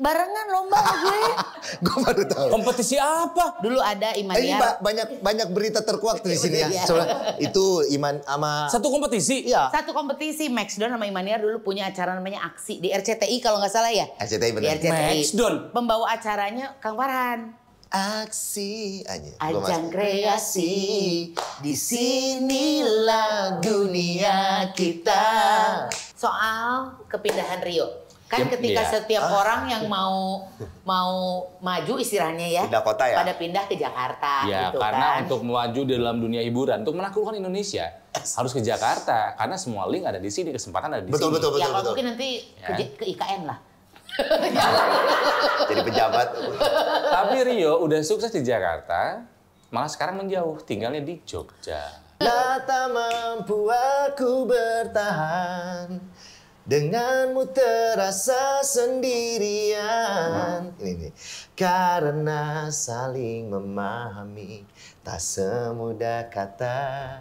barengan lomba sama gue. Gue baru tahu. Kompetisi apa? Dulu ada Ini Imaniar. banyak berita terkuak di sini ya. Iya. Coba itu Iman sama Satu kompetisi? iya. Satu kompetisi, Maxdon sama Imaniar dulu punya acara namanya Aksi di RCTI kalau nggak salah ya. RCTI Di benar. RCTI. Maxdon. Pembawa acaranya Kang Farhan. Aksi aja. Ajang kreasi, di sinilah dunia kita. Soal kepindahan Rio. Kan ketika iya. setiap orang yang mau maju istilahnya ya. Pindah kota ya? Pada pindah ke Jakarta Ya, gitu karena kan. untuk melaju di dalam dunia hiburan, untuk menaklukkan Indonesia, harus ke Jakarta. Karena semua link ada di sini, kesempatan ada di Betul sini. betul Ya betul kalau betul. mungkin nanti Ya. ke IKN lah. Jadi pejabat. Tapi Rio udah sukses di Jakarta, malah sekarang menjauh, tinggalnya di Jogja. Tak mampu aku bertahan denganmu terasa sendirian. Ini karena saling memahami tak semudah kata.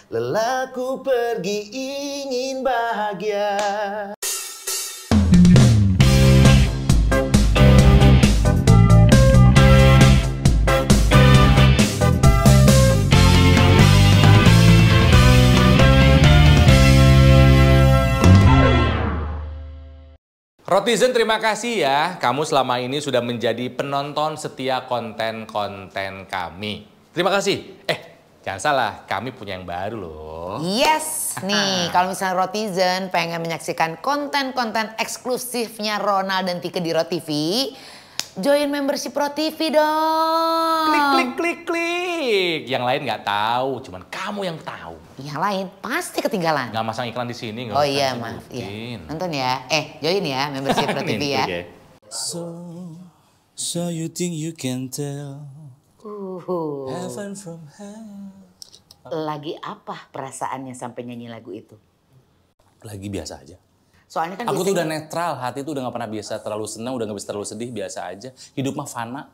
Lelaku pergi ingin bahagia. Rotizen, terima kasih ya. Kamu selama ini sudah menjadi penonton setia konten-konten kami. Terima kasih. Jangan salah, kami punya yang baru loh. Yes, nih kalau misalnya Rotizen pengen menyaksikan konten-konten eksklusifnya Ronald dan Tike di RoTV, join membership RoTV dong. Klik, klik, klik, klik. Yang lain nggak tahu, cuman kamu yang tahu. Yang lain pasti ketinggalan. Nggak masang iklan di sini. nggak Oh usah iya, disebutin. maaf. Iya. Nonton ya. Join ya membership RoTV ya. Oke. So you think you can tell heaven from hell? Lagi apa perasaannya sampai nyanyi lagu itu? Lagi biasa aja. Soalnya kan Aku tuh udah biasanya- netral, hati tuh udah gak pernah biasa terlalu senang, udah gak bisa terlalu sedih, biasa aja. Hidup mah fana.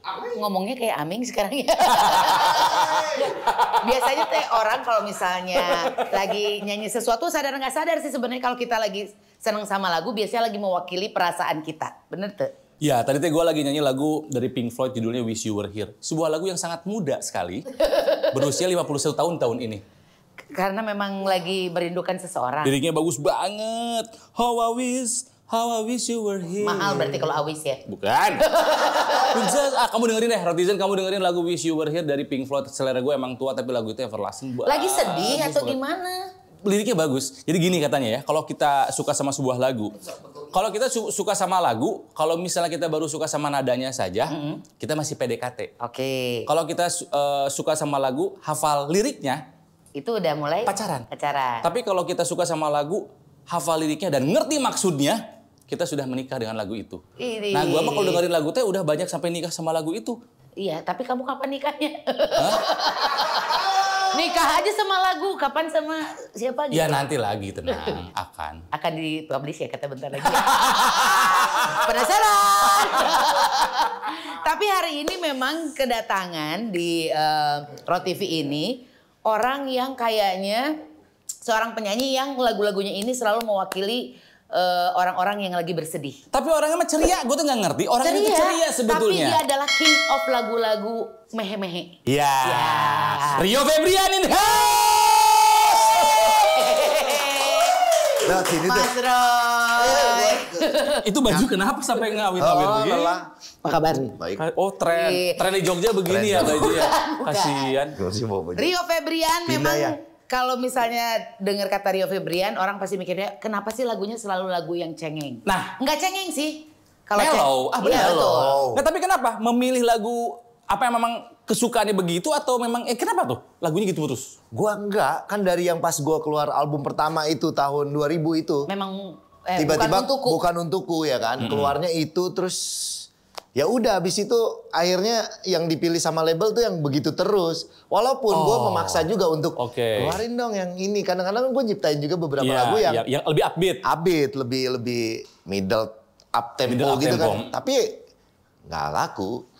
Aku ngomongnya kayak Aming sekarang ya. Biasanya teh orang kalau misalnya lagi nyanyi sesuatu sadar nggak sadar sih sebenarnya kalau kita lagi seneng sama lagu biasanya lagi mewakili perasaan kita. Bener tuh? Ya, tadi gue lagi nyanyi lagu dari Pink Floyd judulnya Wish You Were Here. Sebuah lagu yang sangat muda sekali, berusia 51 tahun ini. Karena memang lagi merindukan seseorang. Liriknya bagus banget. How I wish you were here. Mahal berarti kalau awis ya. Bukan. Kamu dengerin deh, Rotizen, kamu dengerin lagu Wish You Were Here dari Pink Floyd. Selera gue emang tua, tapi lagu itu everlasting. Lagi sedih Bagus atau banget. gimana? Liriknya bagus. Jadi gini katanya ya, kalau kita suka sama sebuah lagu, kalau kita suka sama lagu, kalau misalnya kita baru suka sama nadanya saja, kita masih PDKT. Oke. Kalau kita suka sama lagu, hafal liriknya, Itu udah mulai pacaran. Pacaran. Tapi kalau kita suka sama lagu, hafal liriknya dan ngerti maksudnya, kita sudah menikah dengan lagu itu. Ini. Nah, gua mah kalau dengerin lagu teh udah banyak sampai nikah sama lagu itu. Iya, tapi kamu kapan nikahnya? Nikah aja sama lagu, kapan sama siapa gitu? Ya nanti lagi, tenang, akan. Akan dipublish ya kata bentar lagi. Penasaran? Tapi hari ini memang kedatangan di RoTV ini orang yang kayaknya seorang penyanyi yang lagu-lagunya ini selalu mewakili orang-orang yang lagi bersedih. Tapi orangnya mah ceria, gue tuh nggak ngerti. Orangnya itu ceria sebetulnya. Tapi dia adalah king of lagu-lagu mehe-mehe. Ya. Rio Febrian in Nah, sini tuh. Mas Roy. Itu baju kenapa sampai ngawit-ngawit begini? lelah. Apa kabar? Baik. Oh tren, tren di Jogja begini ya bajunya. Bukan. Kasihan. Gue sih mau baju. Rio Febrian Pindah memang ya? kalau misalnya dengar kata Rio Febrian orang pasti mikirnya kenapa sih lagunya selalu lagu yang cengeng? Nah. Nggak cengeng sih. Kalau Mellow, Iya, benar. betul. Nah tapi kenapa memilih lagu apa yang memang kesukaannya begitu atau memang kenapa tuh lagunya gitu terus? Gua enggak, kan dari yang pas gua keluar album pertama itu tahun 2000 itu. Memang Tiba-tiba bukan bukan untukku ya kan. Keluarnya itu terus ya udah habis itu akhirnya yang dipilih sama label tuh yang begitu terus. Walaupun gua memaksa juga untuk Oke. keluarin dong yang ini. Kadang-kadang gue nyiptain juga beberapa Iya, lagu yang yang lebih upbeat. upbeat, lebih middle up tempo Middle up gitu tempo. kan. Tapi nggak laku.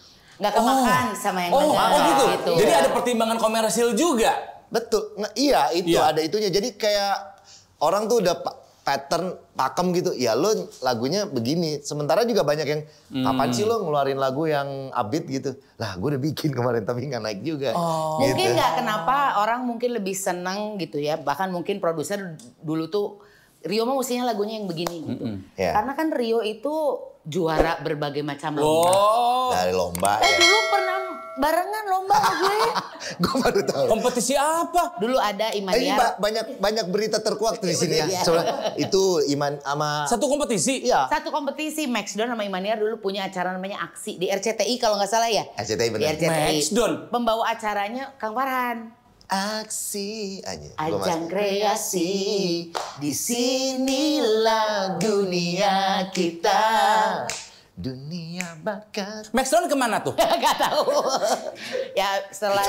nggak kemakan sama yang Oh, dengar, gitu. gitu. Jadi ada pertimbangan komersil juga. Betul. Iya, itu Iya. ada itunya. Jadi kayak orang tuh udah pattern pakem gitu. Ya lo lagunya begini. Sementara juga banyak yang kapan sih lo ngeluarin lagu yang upbeat gitu. Lah gue udah bikin kemarin tapi nggak naik juga. Gitu. Mungkin nggak kenapa orang mungkin lebih seneng gitu ya. Bahkan mungkin produser dulu tuh Rio mah mestinya lagunya yang begini gitu. Yeah. Karena kan Rio itu juara berbagai macam lomba. Dari lomba Dulu pernah barengan lomba sama gue. Gue baru tahu. Kompetisi apa? Dulu ada Ini Imaniar. banyak berita terkuak di sini ya. Iya. Soalnya itu Iman sama Satu kompetisi? Iya. Satu kompetisi Maxdon sama Imaniar dulu punya acara namanya Aksi di RCTI kalau nggak salah ya. RCTI benar. Di RCTI. Maxdon. Pembawa acaranya Kang Farhan. Aksi aja. Ajang kreasi, di sinilah dunia kita. Dunia bakat. Maxdon kemana tuh? Gak tahu. Ya setelah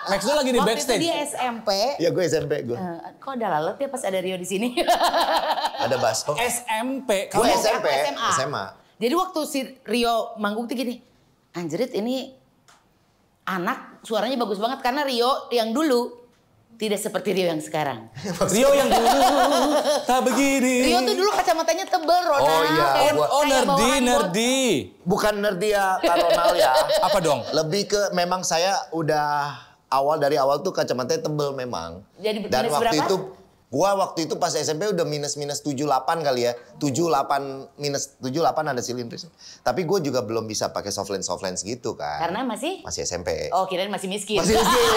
Maxdon lagi di waktu backstage. itu dia SMP. Ya gue SMP gue. Kok udah lalat ya pas ada Rio di sini? Ada baso. SMP. Gue Kamu SMP. SMA. SMA. Jadi waktu si Rio manggung tuh gini, anjrit ini anak suaranya bagus banget karena Rio yang dulu tidak seperti Rio yang sekarang. Rio yang dulu tak begini. Rio tuh dulu kacamatanya tebel, Ronald. Oh iya, Kayak- Oh kayak nerdy, bawaan nerdy. Bukan nerdy ya Kak Ronald ya. Apa dong? Lebih ke memang saya udah dari awal tuh kacamatanya tebel memang. Jadi Dan minus waktu berapa? itu waktu itu pas SMP udah minus 78 kali ya. 78 minus 78 ada silindris. Tapi gue juga belum bisa pakai soft lens gitu kan. Karena masih? Masih SMP. Oh kirain masih miskin. Masih miskin.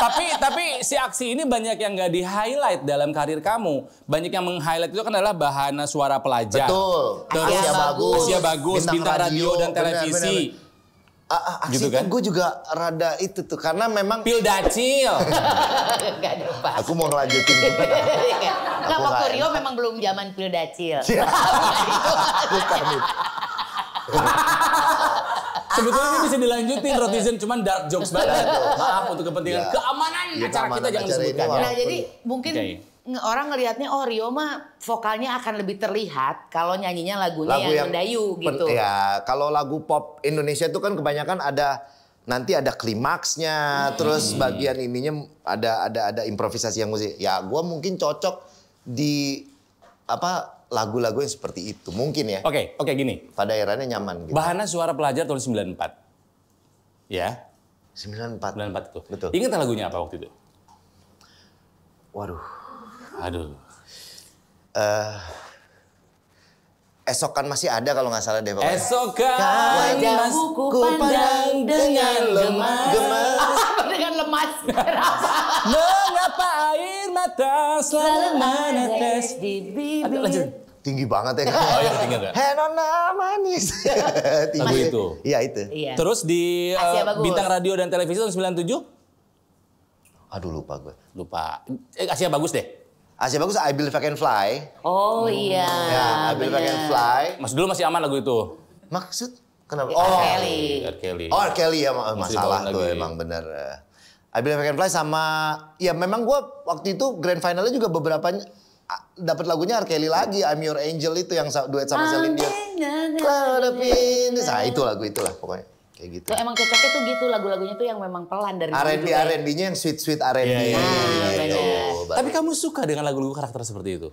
Oke, tapi si Aksi ini banyak yang nggak di-highlight dalam karir kamu. Banyak yang meng-highlight itu kan adalah Bahana Suara Pelajar. Betul. Terus Asia Bagus. Asia Bagus, Bintang Radio dan Televisi. Aksi Gitu kan? gue juga rada itu tuh. Karena memang Pil Dacil. Gak ada pas. aku mau ngelanjutin. Nggak, Aku waktu nggak Rio enak. memang belum zaman pil dacil. Bukan itu. Sebetulnya ini bisa dilanjutin Rotizen, cuman dark jokes banget. Maaf untuk kepentingan Ya. keamanan Ya, acara kita keamanan jangan acara ini, disebutkan. walaupun- Ya. Nah jadi mungkin Oke. orang ngelihatnya oh Rio mah vokalnya akan lebih terlihat kalau nyanyinya lagunya yang mendayu gitu. Ya, kalau lagu pop Indonesia itu kan kebanyakan nanti ada klimaksnya, terus bagian ininya ada improvisasi yang musik. Ya, gua mungkin cocok di lagu-lagu yang seperti itu. Mungkin ya. Oke, gini. Pada eranya nyaman gitu. Bahana Suara Pelajar tahun 94. Ya, 94. 94 itu. Betul. Ingat lagunya apa waktu itu? Waduh. Aduh. Esokan masih ada kalau nggak salah deh pokoknya. Esokan Wajahmu ku pandang dengan lemas. Dengan lemas. Mengapa air mata selalu menetes? di Aduh, lanjut. bibir. Tinggi banget ya. Oh iya, tinggi nggak? Henona manis. Tinggi. Lagu itu. Iya itu. Iya. Terus di Asia Bagus. Bintang Radio dan Televisi tahun 97? Aduh lupa gue. Lupa. Asia Bagus deh. Asia Bagus I Believe I Can Fly. Oh iya. Ya, I Believe I Can Fly. Mas dulu masih aman lagu itu. Maksud kenapa? R. Oh, Kelly. R. Kelly. Oh, R. Kelly ya Masih masalah dibawain tuh lagi. emang bener. I Believe I Can Fly sama ya memang gue waktu itu grand finalnya juga beberapa dapat lagunya R. Kelly lagi, I'm Your Angel itu yang duet sama Celine Dion. Cloud of Venus. Nah, itu lagu itulah pokoknya kayak gitu. Tuh emang cocoknya tuh gitu lagu-lagunya tuh yang memang pelan dari R&B dulu. R&B-nya yang sweet R&B. Iya, gitu. bener. Tapi kamu suka dengan lagu-lagu karakter seperti itu?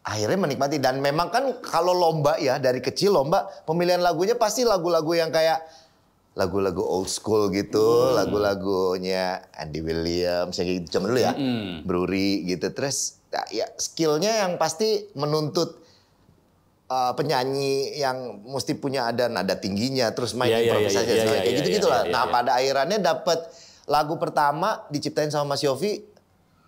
Akhirnya menikmati dan memang kan kalau lomba ya dari kecil lomba pemilihan lagunya pasti lagu-lagu yang kayak lagu-lagu old school gitu, lagu-lagunya Andy Williams yang gitu zaman dulu ya, Brewery gitu. Terus ya skillnya yang pasti menuntut penyanyi yang mesti punya ada nada tingginya, terus main Iya, iya, improvisasi iya, iya, kayak iya, gitu-gitu iya, lah. iya, Nah iya. pada akhirannya dapat lagu pertama diciptain sama Mas Yofi,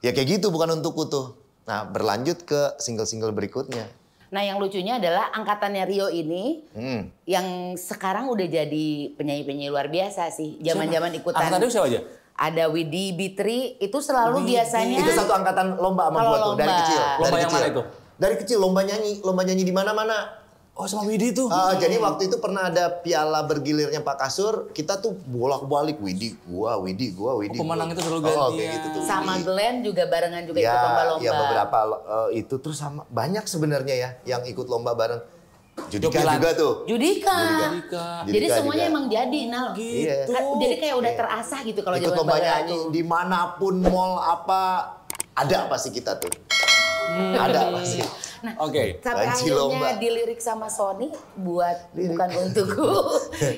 ya kayak gitu bukan untukku tuh. Nah berlanjut ke single-single berikutnya. Nah yang lucunya adalah angkatannya Rio ini yang sekarang udah jadi penyanyi-penyanyi luar biasa sih. Zaman-zaman ikutan. Angkatan itu siapa aja? Ada Widi Bitri itu selalu biasanya. Itu satu angkatan lomba sama Kalau gua tuh dari lomba. kecil. Lomba Dari yang kecil. mana itu? Dari kecil lomba nyanyi di mana-mana. Oh sama Widi tuh. Jadi waktu itu pernah ada piala bergilirnya Pak Kasur, kita tuh bolak-balik Widi, gua. pemenang itu selalu Oh, gantian. kayak gitu tuh. Sama Widi. Glenn juga barengan juga ikut Ya, lomba-lomba. ya beberapa itu terus sama banyak sebenarnya ya yang ikut lomba bareng. Judika Joki juga tuh. Judika. Jadi Judika semuanya juga. emang jadi, Nal. Iya. Kan, jadi kayak udah terasah gitu kalau Ikut zaman lomba Mbak nyanyi Ratu. dimanapun mall apa ada pasti kita tuh. Ada pasti. Nah, Oke. sampai Banci akhirnya lomba. dilirik sama Sony buat bukan untukku.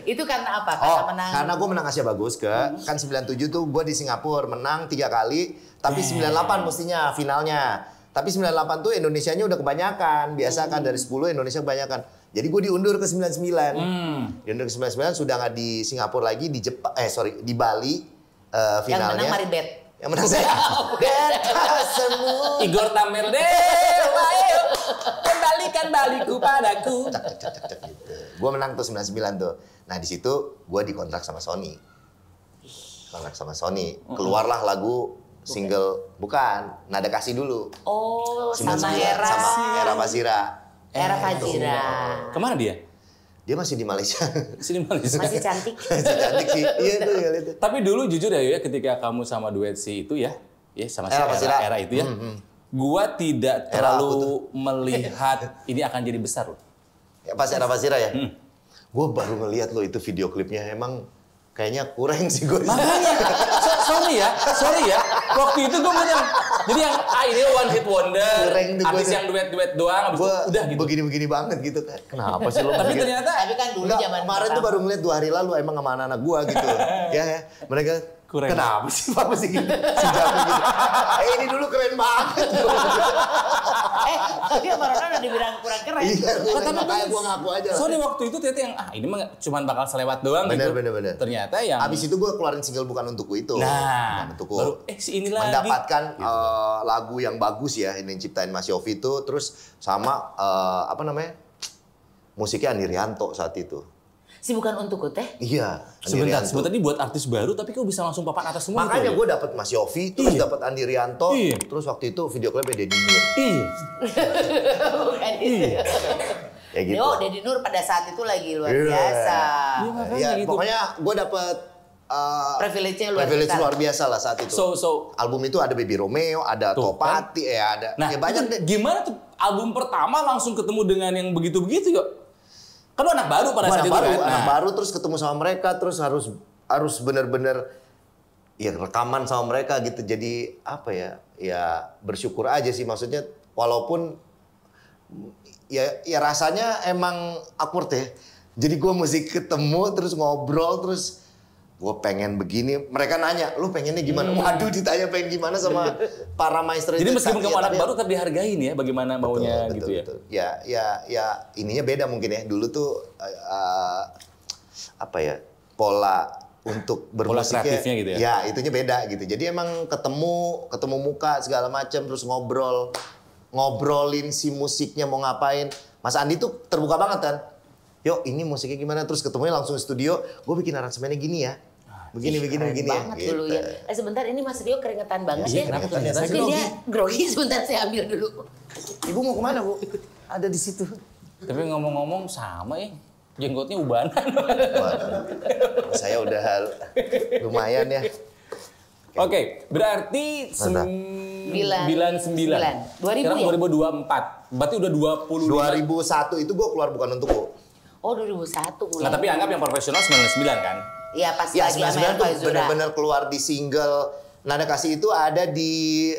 Itu karena apa? Oh, Karena menang. karena gue menang Asia Bagus kan 97 tuh gue di Singapura menang 3 kali, tapi 98 mestinya finalnya. Tapi 98 tuh Indonesianya udah kebanyakan. Biasa kan dari 10 Indonesia kebanyakan. Jadi gue diundur ke 99. Diundur ke 99 sudah nggak di Singapura lagi, di Jepang, di Bali Yang finalnya. menang Maribeth. Yang menang saya. Beta semua. Igor Tamerdewa, ayo kembalikan baliku padaku. Gue menang tuh 99 tuh. Nah di situ gue dikontrak sama Sony. Kontrak sama Sony. Keluarlah lagu single, bukan, Nada Kasih dulu. Oh, 99, sama Era. sama Era Fazira. Era Fazira. Kemana dia? Dia masih di Malaysia. Sini Malaysia. Masih cantik. Cantik sih. Iya tuh ya itu. Tapi dulu jujur ya ketika kamu sama duet si itu ya sama si Era era, Fazira. era itu ya. Gua tidak Era aku terlalu melihat ini akan jadi besar loh. Ya, pas Era Fazira ya. Gue baru ngeliat loh itu video klipnya. Emang kayaknya kurang sih gue. Makanya, sorry ya. Waktu itu gue bilang, jadi yang ini one hit wonder, Kurang tuh habis gua. yang duet-duet doang, habis Gue itu udah gitu. begini-begini banget gitu kan. Kenapa sih lo? Tapi begini? ternyata Tapi kan dulu Enggak, zaman kemarin tuh baru ngeliat 2 hari lalu emang sama anak-anak gue gitu. ya, mereka Kurang. kenapa sih Papa sih gitu? Si Jamu gitu. Ini dulu keren banget. Tapi sama Ronaldo udah dibilang kurang keren. Iya, tapi makanya gue ngaku aja lah. Sorry waktu itu ternyata yang ini mah cuma bakal selewat doang gitu. Bener. Ternyata yang Abis itu gue keluarin single Bukan Untukku itu. Nah, Bukan Untukku. baru si ini lagi. Mendapatkan lagu yang bagus ya, ini yang ciptain Mas Yofi itu, terus sama musiknya Andi Rianto saat itu. Si bukan untukku teh. Iya, Andi Rianto. Sebentar ini buat artis baru tapi kok bisa langsung papan atas semua Makanya gitu gue dapet Mas Yofi, terus dapet Andi Rianto, Iya. terus waktu itu video klipnya Deddy Nur. Iya. Bukan itu. Ya gitu. Yo, Deddy Nur pada saat itu lagi luar Iya. biasa. Iya, makanya Ya, gitu. pokoknya gue dapet Privilege-nya luar privilege biasa. luar biasa lah saat itu. So Album itu ada Baby Romeo, ada Tuh, Topati, ada nah, ya banyak itu deh. gimana tuh album pertama langsung ketemu dengan yang begitu-begitu yuk? Kan lu anak baru pada Gua saat anak itu baru, kan? anak Nah, baru terus ketemu sama mereka, terus harus bener-bener ya rekaman sama mereka gitu. Jadi apa ya? Ya bersyukur aja sih, maksudnya walaupun ya rasanya emang awkward ya. Jadi gue mesti ketemu terus ngobrol terus gue pengen begini, mereka nanya, lu pengennya gimana? Waduh, ditanya pengen gimana sama para maestro Jadi itu. meskipun kamu Ya, anak tapi- baru tetap dihargain ya bagaimana maunya gitu ya. betul. Ya ininya beda mungkin ya. Dulu tuh apa ya? Pola untuk bermusiknya. kreatifnya gitu ya? Ya, itunya beda gitu. Jadi emang ketemu muka segala macam terus ngobrolin si musiknya mau ngapain. Mas Andi tuh terbuka banget kan. Yuk, ini musiknya gimana? Terus ketemunya langsung studio, gue bikin aransemennya gini ya. Begini Keren ya. banget dulu ya. Sebentar ini Mas Rio keringetan banget Iya, ya. kenapa keringetan? Mungkin Grogi. dia grogi, sebentar saya ambil dulu. Ibu mau kemana, Bu? Ada di situ. Tapi ngomong-ngomong sama ya, jenggotnya ubanan. Waduh, saya udah lumayan ya. Oke, berarti Mantap. 99. 2000 Sekarang ya? 2024. Berarti udah 25. 2001 itu gue keluar Bukan Untukku. Oh 2001 mulai. Nah, tapi anggap yang profesional 99 kan? Iya pas Ya, lagi sama 99 tuh Fazura. benar-benar keluar di single Nada Kasih itu ada di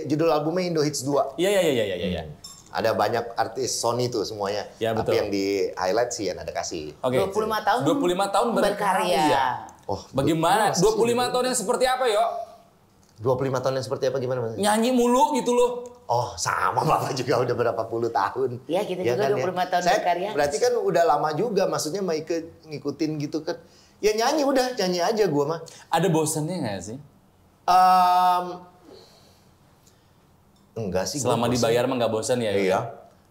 judul albumnya Indo Hits 2. Iya. Ada banyak artis Sony tuh semuanya. Ya, Tapi betul. yang di highlight sih ya Nada Kasih. Oke. 25 tahun 25 tahun berkarya. Oh, Bagaimana? 25 tahun yang seperti apa, yo? 25 tahun yang seperti apa gimana Mas? Nyanyi mulu gitu loh. Oh, sama Bapak juga udah berapa puluh tahun. Iya, kita juga 25 tahun Saya berkarya. Berarti kan udah lama juga, maksudnya mau ngikutin gitu kan. Ya nyanyi aja gua mah. Ada bosannya nggak sih? Enggak sih. Selama gua bosan. dibayar mah nggak bosan ya? Iya.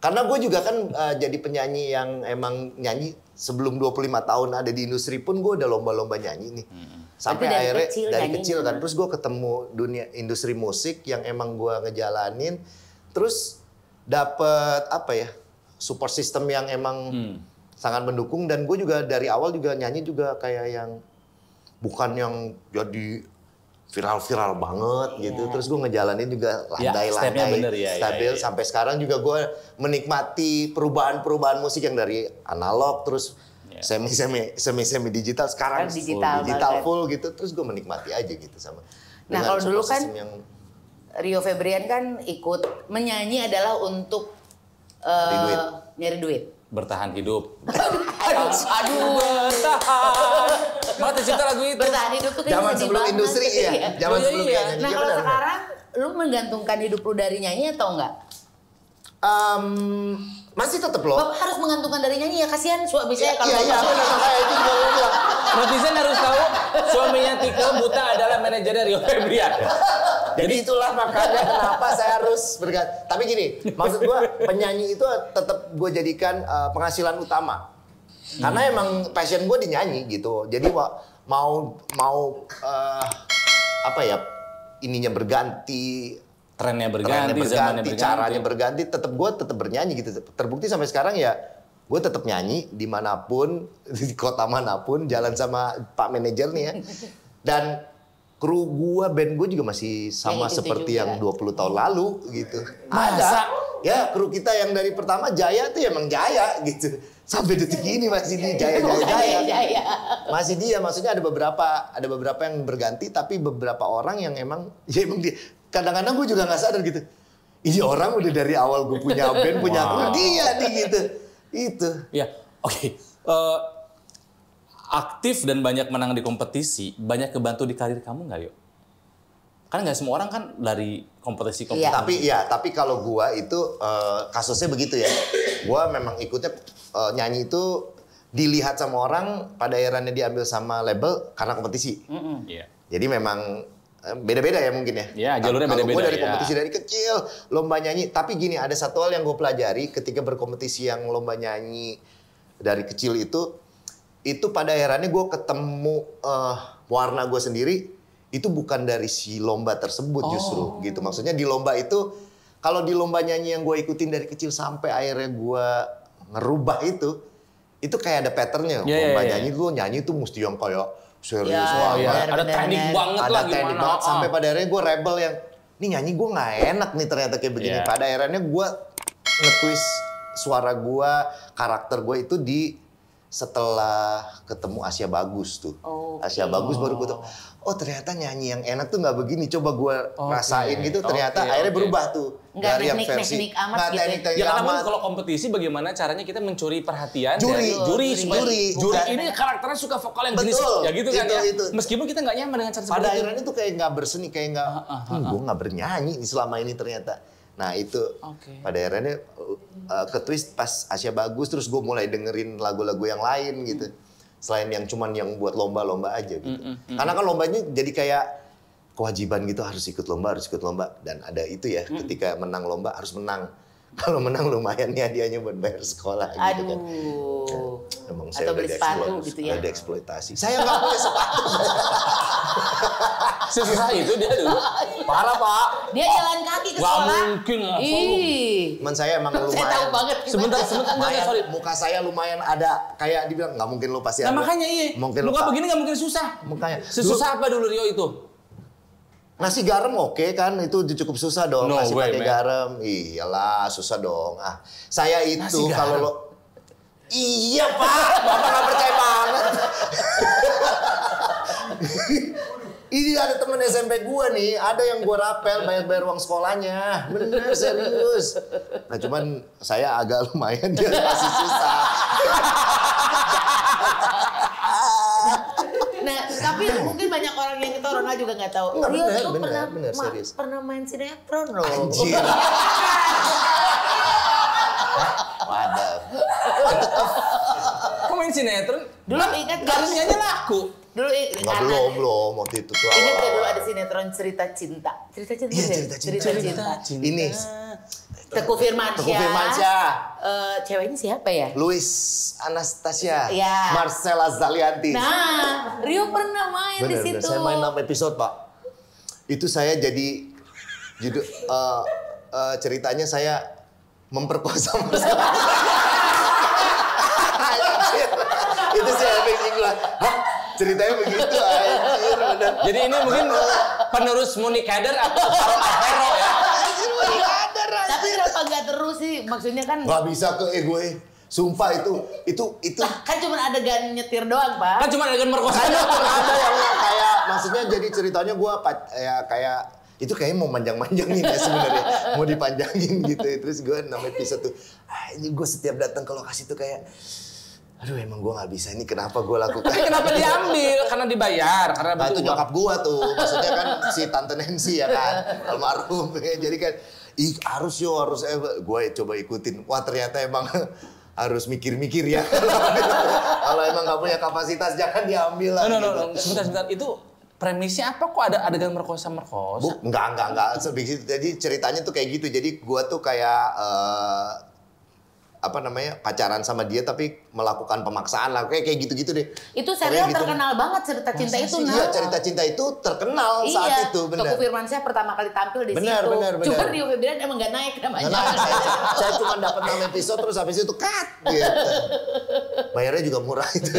Karena gue juga kan jadi penyanyi yang emang nyanyi sebelum 25 tahun ada di industri pun gue udah lomba-lomba nyanyi nih. Sampai Tapi dari akhirnya kecil dari nyanyinya. kecil kan. Terus gue ketemu dunia industri musik yang emang gue ngejalanin. Terus dapet apa ya, support system yang emang sangat mendukung. Dan gue juga dari awal juga nyanyi juga kayak yang bukan yang jadi viral-viral banget gitu. Terus gue ngejalanin juga stepnya landai-landai, bener, stabil. ya. Sampai sekarang juga gue menikmati perubahan-perubahan musik yang dari analog terus semi digital. Sekarang Kan digital banget. full gitu. Terus gue menikmati aja gitu sama. Nah, dengan kalau dulu support kan system yang Rio Febrian kan ikut menyanyi adalah untuk duit. nyari duit. Bertahan hidup. Aduh. Bertahan. Maka tercipta lagu itu. Bertahan hidup tuh kayaknya Zaman sedih sebelum banget. industri ya. Iya. Zaman Iya, sebelum iya. nyanyi. Nah Iya, kalau benar, benar. sekarang lu menggantungkan hidup lu dari nyanyi atau enggak? Masih tetap loh. Bapak harus menggantungkan dari nyanyi ya, kasihan suami saya kalau Iya, bapak- benar, makanya itu juga gue bilang. Netizen harus tahu suaminya Tika buta adalah manajernya Rio Febrian. Jadi itulah makanya kenapa saya harus berganti. Tapi gini, maksud gue penyanyi itu tetap gue jadikan penghasilan utama. Karena emang passion gue di nyanyi gitu. Jadi mau apa ya, ininya berganti, Trennya zamannya berganti, caranya berganti, tetap bernyanyi gitu. Terbukti sampai sekarang ya, gue tetap nyanyi dimanapun, di kota manapun, jalan sama Pak Manajer nih ya. Dan kru gue, band gue juga masih sama itu seperti juga. yang 20 tahun lalu gitu. Masa? Ada. Ya kru kita yang dari pertama Jaya tuh emang Jaya gitu. Sampai detik ini masih di Jaya. Jaya. Masih dia, maksudnya ada beberapa yang berganti, tapi beberapa orang yang emang dia. Kadang-kadang gue juga nggak sadar gitu. Ini orang udah dari awal gue punya band, punya kru, dia nih gitu. Itu. Ya, oke. Aktif dan banyak menang di kompetisi, banyak kebantu di karir kamu nggak, Yuk? Kan nggak semua orang kan dari kompetisi-kompetisi. Iya. Tapi kalau gua itu kasusnya begitu ya. Gua memang ikutnya nyanyi itu dilihat sama orang, pada akhirnya diambil sama label karena kompetisi. Iya. Jadi memang beda-beda ya mungkin ya. Iya, jalurnya Kalau beda-beda, gua dari ya. kompetisi dari kecil, lomba nyanyi. Tapi gini, ada satu hal yang gue pelajari ketika berkompetisi yang lomba nyanyi dari kecil itu pada akhirnya gue ketemu warna gue sendiri. Itu bukan dari si lomba tersebut justru gitu. Maksudnya di lomba itu, kalau di lomba nyanyi yang gue ikutin dari kecil sampai akhirnya gue ngerubah itu kayak ada patternnya. Iya, Lomba iya, nyanyi gue nyanyi itu mesti yang kayak serius Ya, banget. Iya, benar, ada benar, teknik benar. banget Ada lah teknik gimana. banget sampai pada akhirnya gue rebel yang ini nyanyi gue nggak enak nih ternyata kayak begini. Iya. Pada akhirnya gue nge-twist suara gue, karakter gue itu setelah ketemu Asia Bagus tuh. Oke. Asia Bagus baru gue tuh, oh ternyata nyanyi yang enak tuh nggak begini. Coba gue rasain gitu, ternyata akhirnya berubah tuh. Nggak dari yang teknik-teknik amat nggak gitu ya? teknik-teknik Ya karena amat. kan kalau kompetisi bagaimana caranya kita mencuri perhatian Juri, dari juri, juri. ini karakternya suka vokal yang gini, Betul, ya gitu kan itu, ya. itu. Meskipun kita nggak nyaman dengan cara Pada seperti itu. akhirnya tuh kayak nggak berseni, kayak nggak, gue nggak bernyanyi nih selama ini ternyata. Nah itu pada akhirnya ke-twist pas Asia Bagus, terus gue mulai dengerin lagu-lagu yang lain gitu. Selain yang cuman yang buat lomba-lomba aja gitu. Karena kan lombanya jadi kayak kewajiban gitu, harus ikut lomba. Dan ada itu ya, ketika menang lomba harus menang. Kalau menang lumayan nih hadiahnya buat bayar sekolah gitu kan. Aduh. Emang Atau beli sepatu gitu ya. Ada eksploitasi. Saya nggak punya sepatu. Sesusah itu dia dulu. Parah, Pak. Dia jalan kaki ke Nggak sekolah. mungkin lah. Ih. Teman saya emang lumayan. Saya tahu banget. Sebentar, Lumayan, sorry. muka saya lumayan ada kayak dibilang nggak mungkin lu pasti Nah ada. makanya iya. Mungkin Muka lupa. begini nggak mungkin susah. Mukanya. Sesusah apa dulu Rio itu? Nasi garam oke kan, itu cukup susah dong. No nasi way, pakai man. garam, iyalah susah dong. Ah, saya itu Nasi kalau garam? lo, iya Pak, Bapak nggak percaya banget. Ini ada temen SMP gua nih, ada yang gua rapel bayar uang sekolahnya, bener serius. Nah cuman saya agak lumayan, dia masih susah. Nah, tapi mungkin banyak orang yang kita orang juga nggak tahu. Nggak, Rio bener, tuh bener, bener, serius. pernah main sinetron loh. Anjir. Waduh. Kok main sinetron? Dulu ingat gak? Karirnya aja laku. Dulu Nggak, belum waktu itu tuh Ingat gak awal-awal. dulu ada sinetron cerita cinta? Cerita cinta. Iya, ya? cerita cinta. Ini Teguh Firmansyah. Teguh Firmansyah. Ceweknya siapa ya? Luis Anastasia, Iya. Marcella Zalianti. Nah, Rio pernah main di Bener, situ. saya main 6 episode Pak. Itu saya jadi judul ceritanya saya memperkosa Marcella. Itu saya pikir gue, hah? Ceritanya begitu anjir bener. Jadi ini mungkin penerus Muni Kader atau Sharon Ahero ya. Tapi kenapa nggak terus sih? Maksudnya kan Gak bisa ke gue. Sumpah itu kan cuma adegan nyetir doang, Pak. Kan cuma adegan merkosa. ada yang kayak maksudnya jadi ceritanya gue kayak itu kayaknya mau manjang-manjangin ya sebenarnya, mau dipanjangin gitu. Terus gue namanya episode tuh, ini gue setiap datang ke lokasi tuh kayak, aduh emang gue nggak bisa ini kenapa gue lakukan? Tapi kenapa diambil? Karena dibayar, karena Nah, itu butuh nyokap gue tuh, maksudnya kan si Tante Nancy ya kan, almarhum. Jadi kan, harus gue coba ikutin. Wah ternyata emang harus mikir-mikir ya. Kalau emang nggak punya kapasitas jangan diambil lah. No. Sebentar. Itu premisnya apa? Kok ada adegan merkosa? Enggak. Jadi ceritanya tuh kayak gitu. Jadi gue tuh kayak pacaran sama dia tapi melakukan pemaksaan lah kayak gitu deh. Itu serial Pokoknya gitu. terkenal banget cerita cinta itu. Iya, cerita cinta itu terkenal saat itu, benar. Teuku Firmansyah pertama kali tampil di Benar, situ. benar. Cuma Rio Febrian emang nggak naik namanya. Saya cuma dapat 6 episode terus habis itu cut gitu. Bayarnya juga murah itu.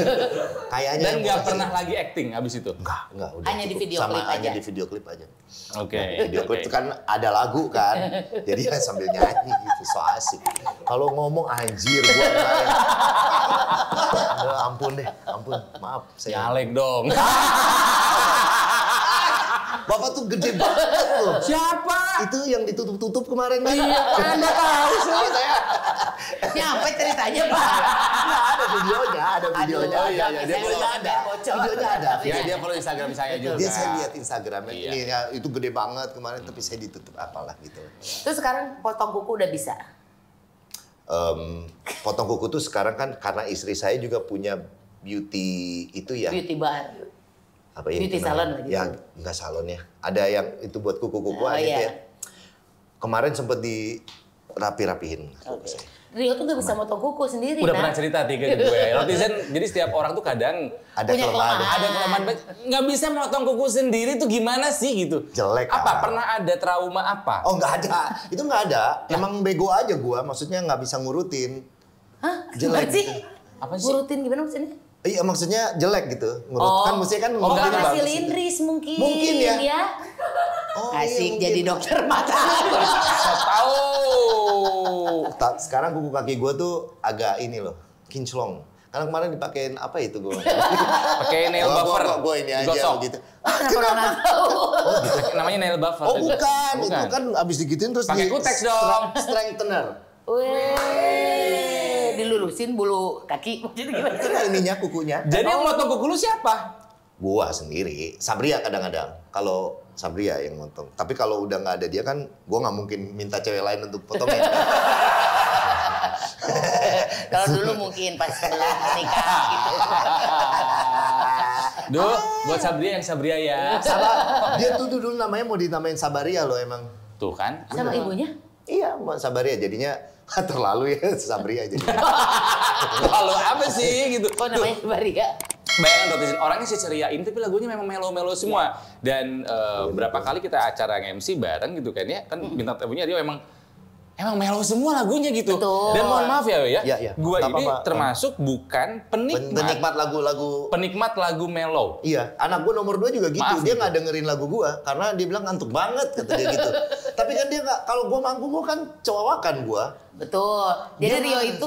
Kayaknya Dan nggak pernah lagi acting abis itu? Enggak, udah. Hanya di cukup. video Sama klip hanya aja. di video klip aja. Oke. Video klip itu kan ada lagu kan. Jadi ya sambil nyanyi gitu, so asik. Kalau ngomong anjir gua kemarin. Ampun, maaf saya. Nyalek dong. Bapak tuh gede banget loh. Siapa? Itu yang ditutup-tutup kemarin kan? Iya, Anda tahu sih. Saya Nyampe ceritanya, Pak. ada videonya. Iya, Videonya ada. Videonya ada. Ya, dia follow Instagram saya juga. Dia saya lihat Instagramnya, Iya. ini ya, itu gede banget kemarin, tapi saya ditutup apalah gitu. Terus sekarang potong kuku udah bisa. Potong kuku tuh sekarang kan karena istri saya juga punya beauty itu ya. Beauty bar. Apa ya? Beauty itu salon namanya? lah gitu. Ya enggak salon ya. Ada yang itu buat kuku-kukuan gitu iya. ya. Kemarin sempet dirapi-rapihin. Rio tuh gak bisa motong kuku sendiri. Udah nah. pernah cerita tiga ke gue. Rotizen, jadi setiap orang tuh kadang Ada Punya kelemahan. kelemahan. ada kelemahan. Nggak bisa motong kuku sendiri tuh gimana sih gitu? Jelek, Apa? ah. Pernah ada trauma apa? Oh nggak ada. Itu nggak ada. Emang bego aja gua. Maksudnya nggak bisa ngurutin. Hah? Jelek Gimana sih? gitu. Apa sih? Ngurutin gimana maksudnya? Iya maksudnya jelek gitu. Ngurut kan mestinya kan Oh, ngurutinnya karena bagus gitu. silindris mungkin. Mungkin ya. Oh, iya, Asik mungkin. jadi dokter mata. Saya tahu. Sekarang kuku kaki gua tuh agak ini loh, kinclong. Karena kemarin dipakein apa itu gua? Pakai nail buffer. Gua ini aja Gosok. gitu. Kenapa nggak tahu? Namanya nail buffer. Oh bukan, itu kan abis digituin terus Pakai kutex dong. Strengthener. Weh, dilurusin bulu kaki. Jadi gimana? Itu ininya kukunya. Jadi yang motong kuku lu siapa? Gua sendiri, Sabria kadang-kadang. Kalau Sabria yang motong. Tapi kalau udah nggak ada dia kan, gua nggak mungkin minta cewek lain untuk potongin. Kalau dulu mungkin pas belum menikah gitu. Duh, buat Sabria yang Sabria ya. Sabar. Dia tuh dulu namanya mau dinamain Sabaria loh emang. Tuh kan. Sama ibunya? Iya, Mbak Sabaria jadinya terlalu ya Sabria jadinya. Kalau apa sih gitu. Kok namanya Maria? Bayangin Rotizen, orangnya sih ceria ini tapi lagunya memang melo-melo semua. Dan berapa kali kita acara MC bareng gitu kan ya. Kan bintang tamunya dia emang melo semua lagunya gitu. Betul. Dan mohon maaf ya, Iya. gua Nggak ini apa-apa. termasuk bukan Penikmat lagu-lagu. penikmat lagu melo. Iya, anak gue nomor 2 juga gitu. Maaf, Dia gitu. nggak dengerin lagu gue karena dia bilang ngantuk banget kata dia gitu. Tapi kan dia nggak. Kalau gue manggung gue kan cowakan gue. Betul. Jadi Dia Rio mah- itu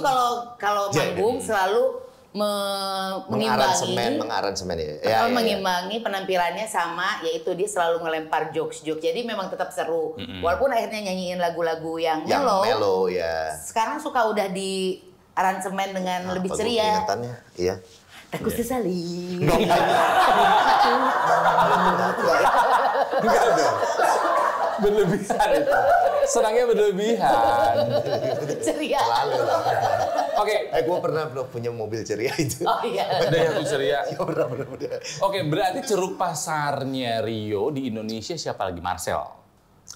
kalau Jadi- manggung selalu Mengaransemen ya. atau mengimbangi penampilannya sama, yaitu dia selalu ngelempar jokes-jokes. Jadi memang tetap seru. Walaupun akhirnya nyanyiin lagu-lagu yang Yang mellow. melo ya. Sekarang suka udah di aransemen dengan lebih Apa gua ceria. ingatannya? Iya. Aku sesali. Enggak dong. Berlebihan itu. Senangnya berlebihan. Ceria. Lalu lah. Oke, Gue pernah belum punya mobil ceria itu. Oh iya. ada yang ceria. Ya benar. Oke, berarti ceruk pasarnya Rio di Indonesia siapa lagi? Marcel.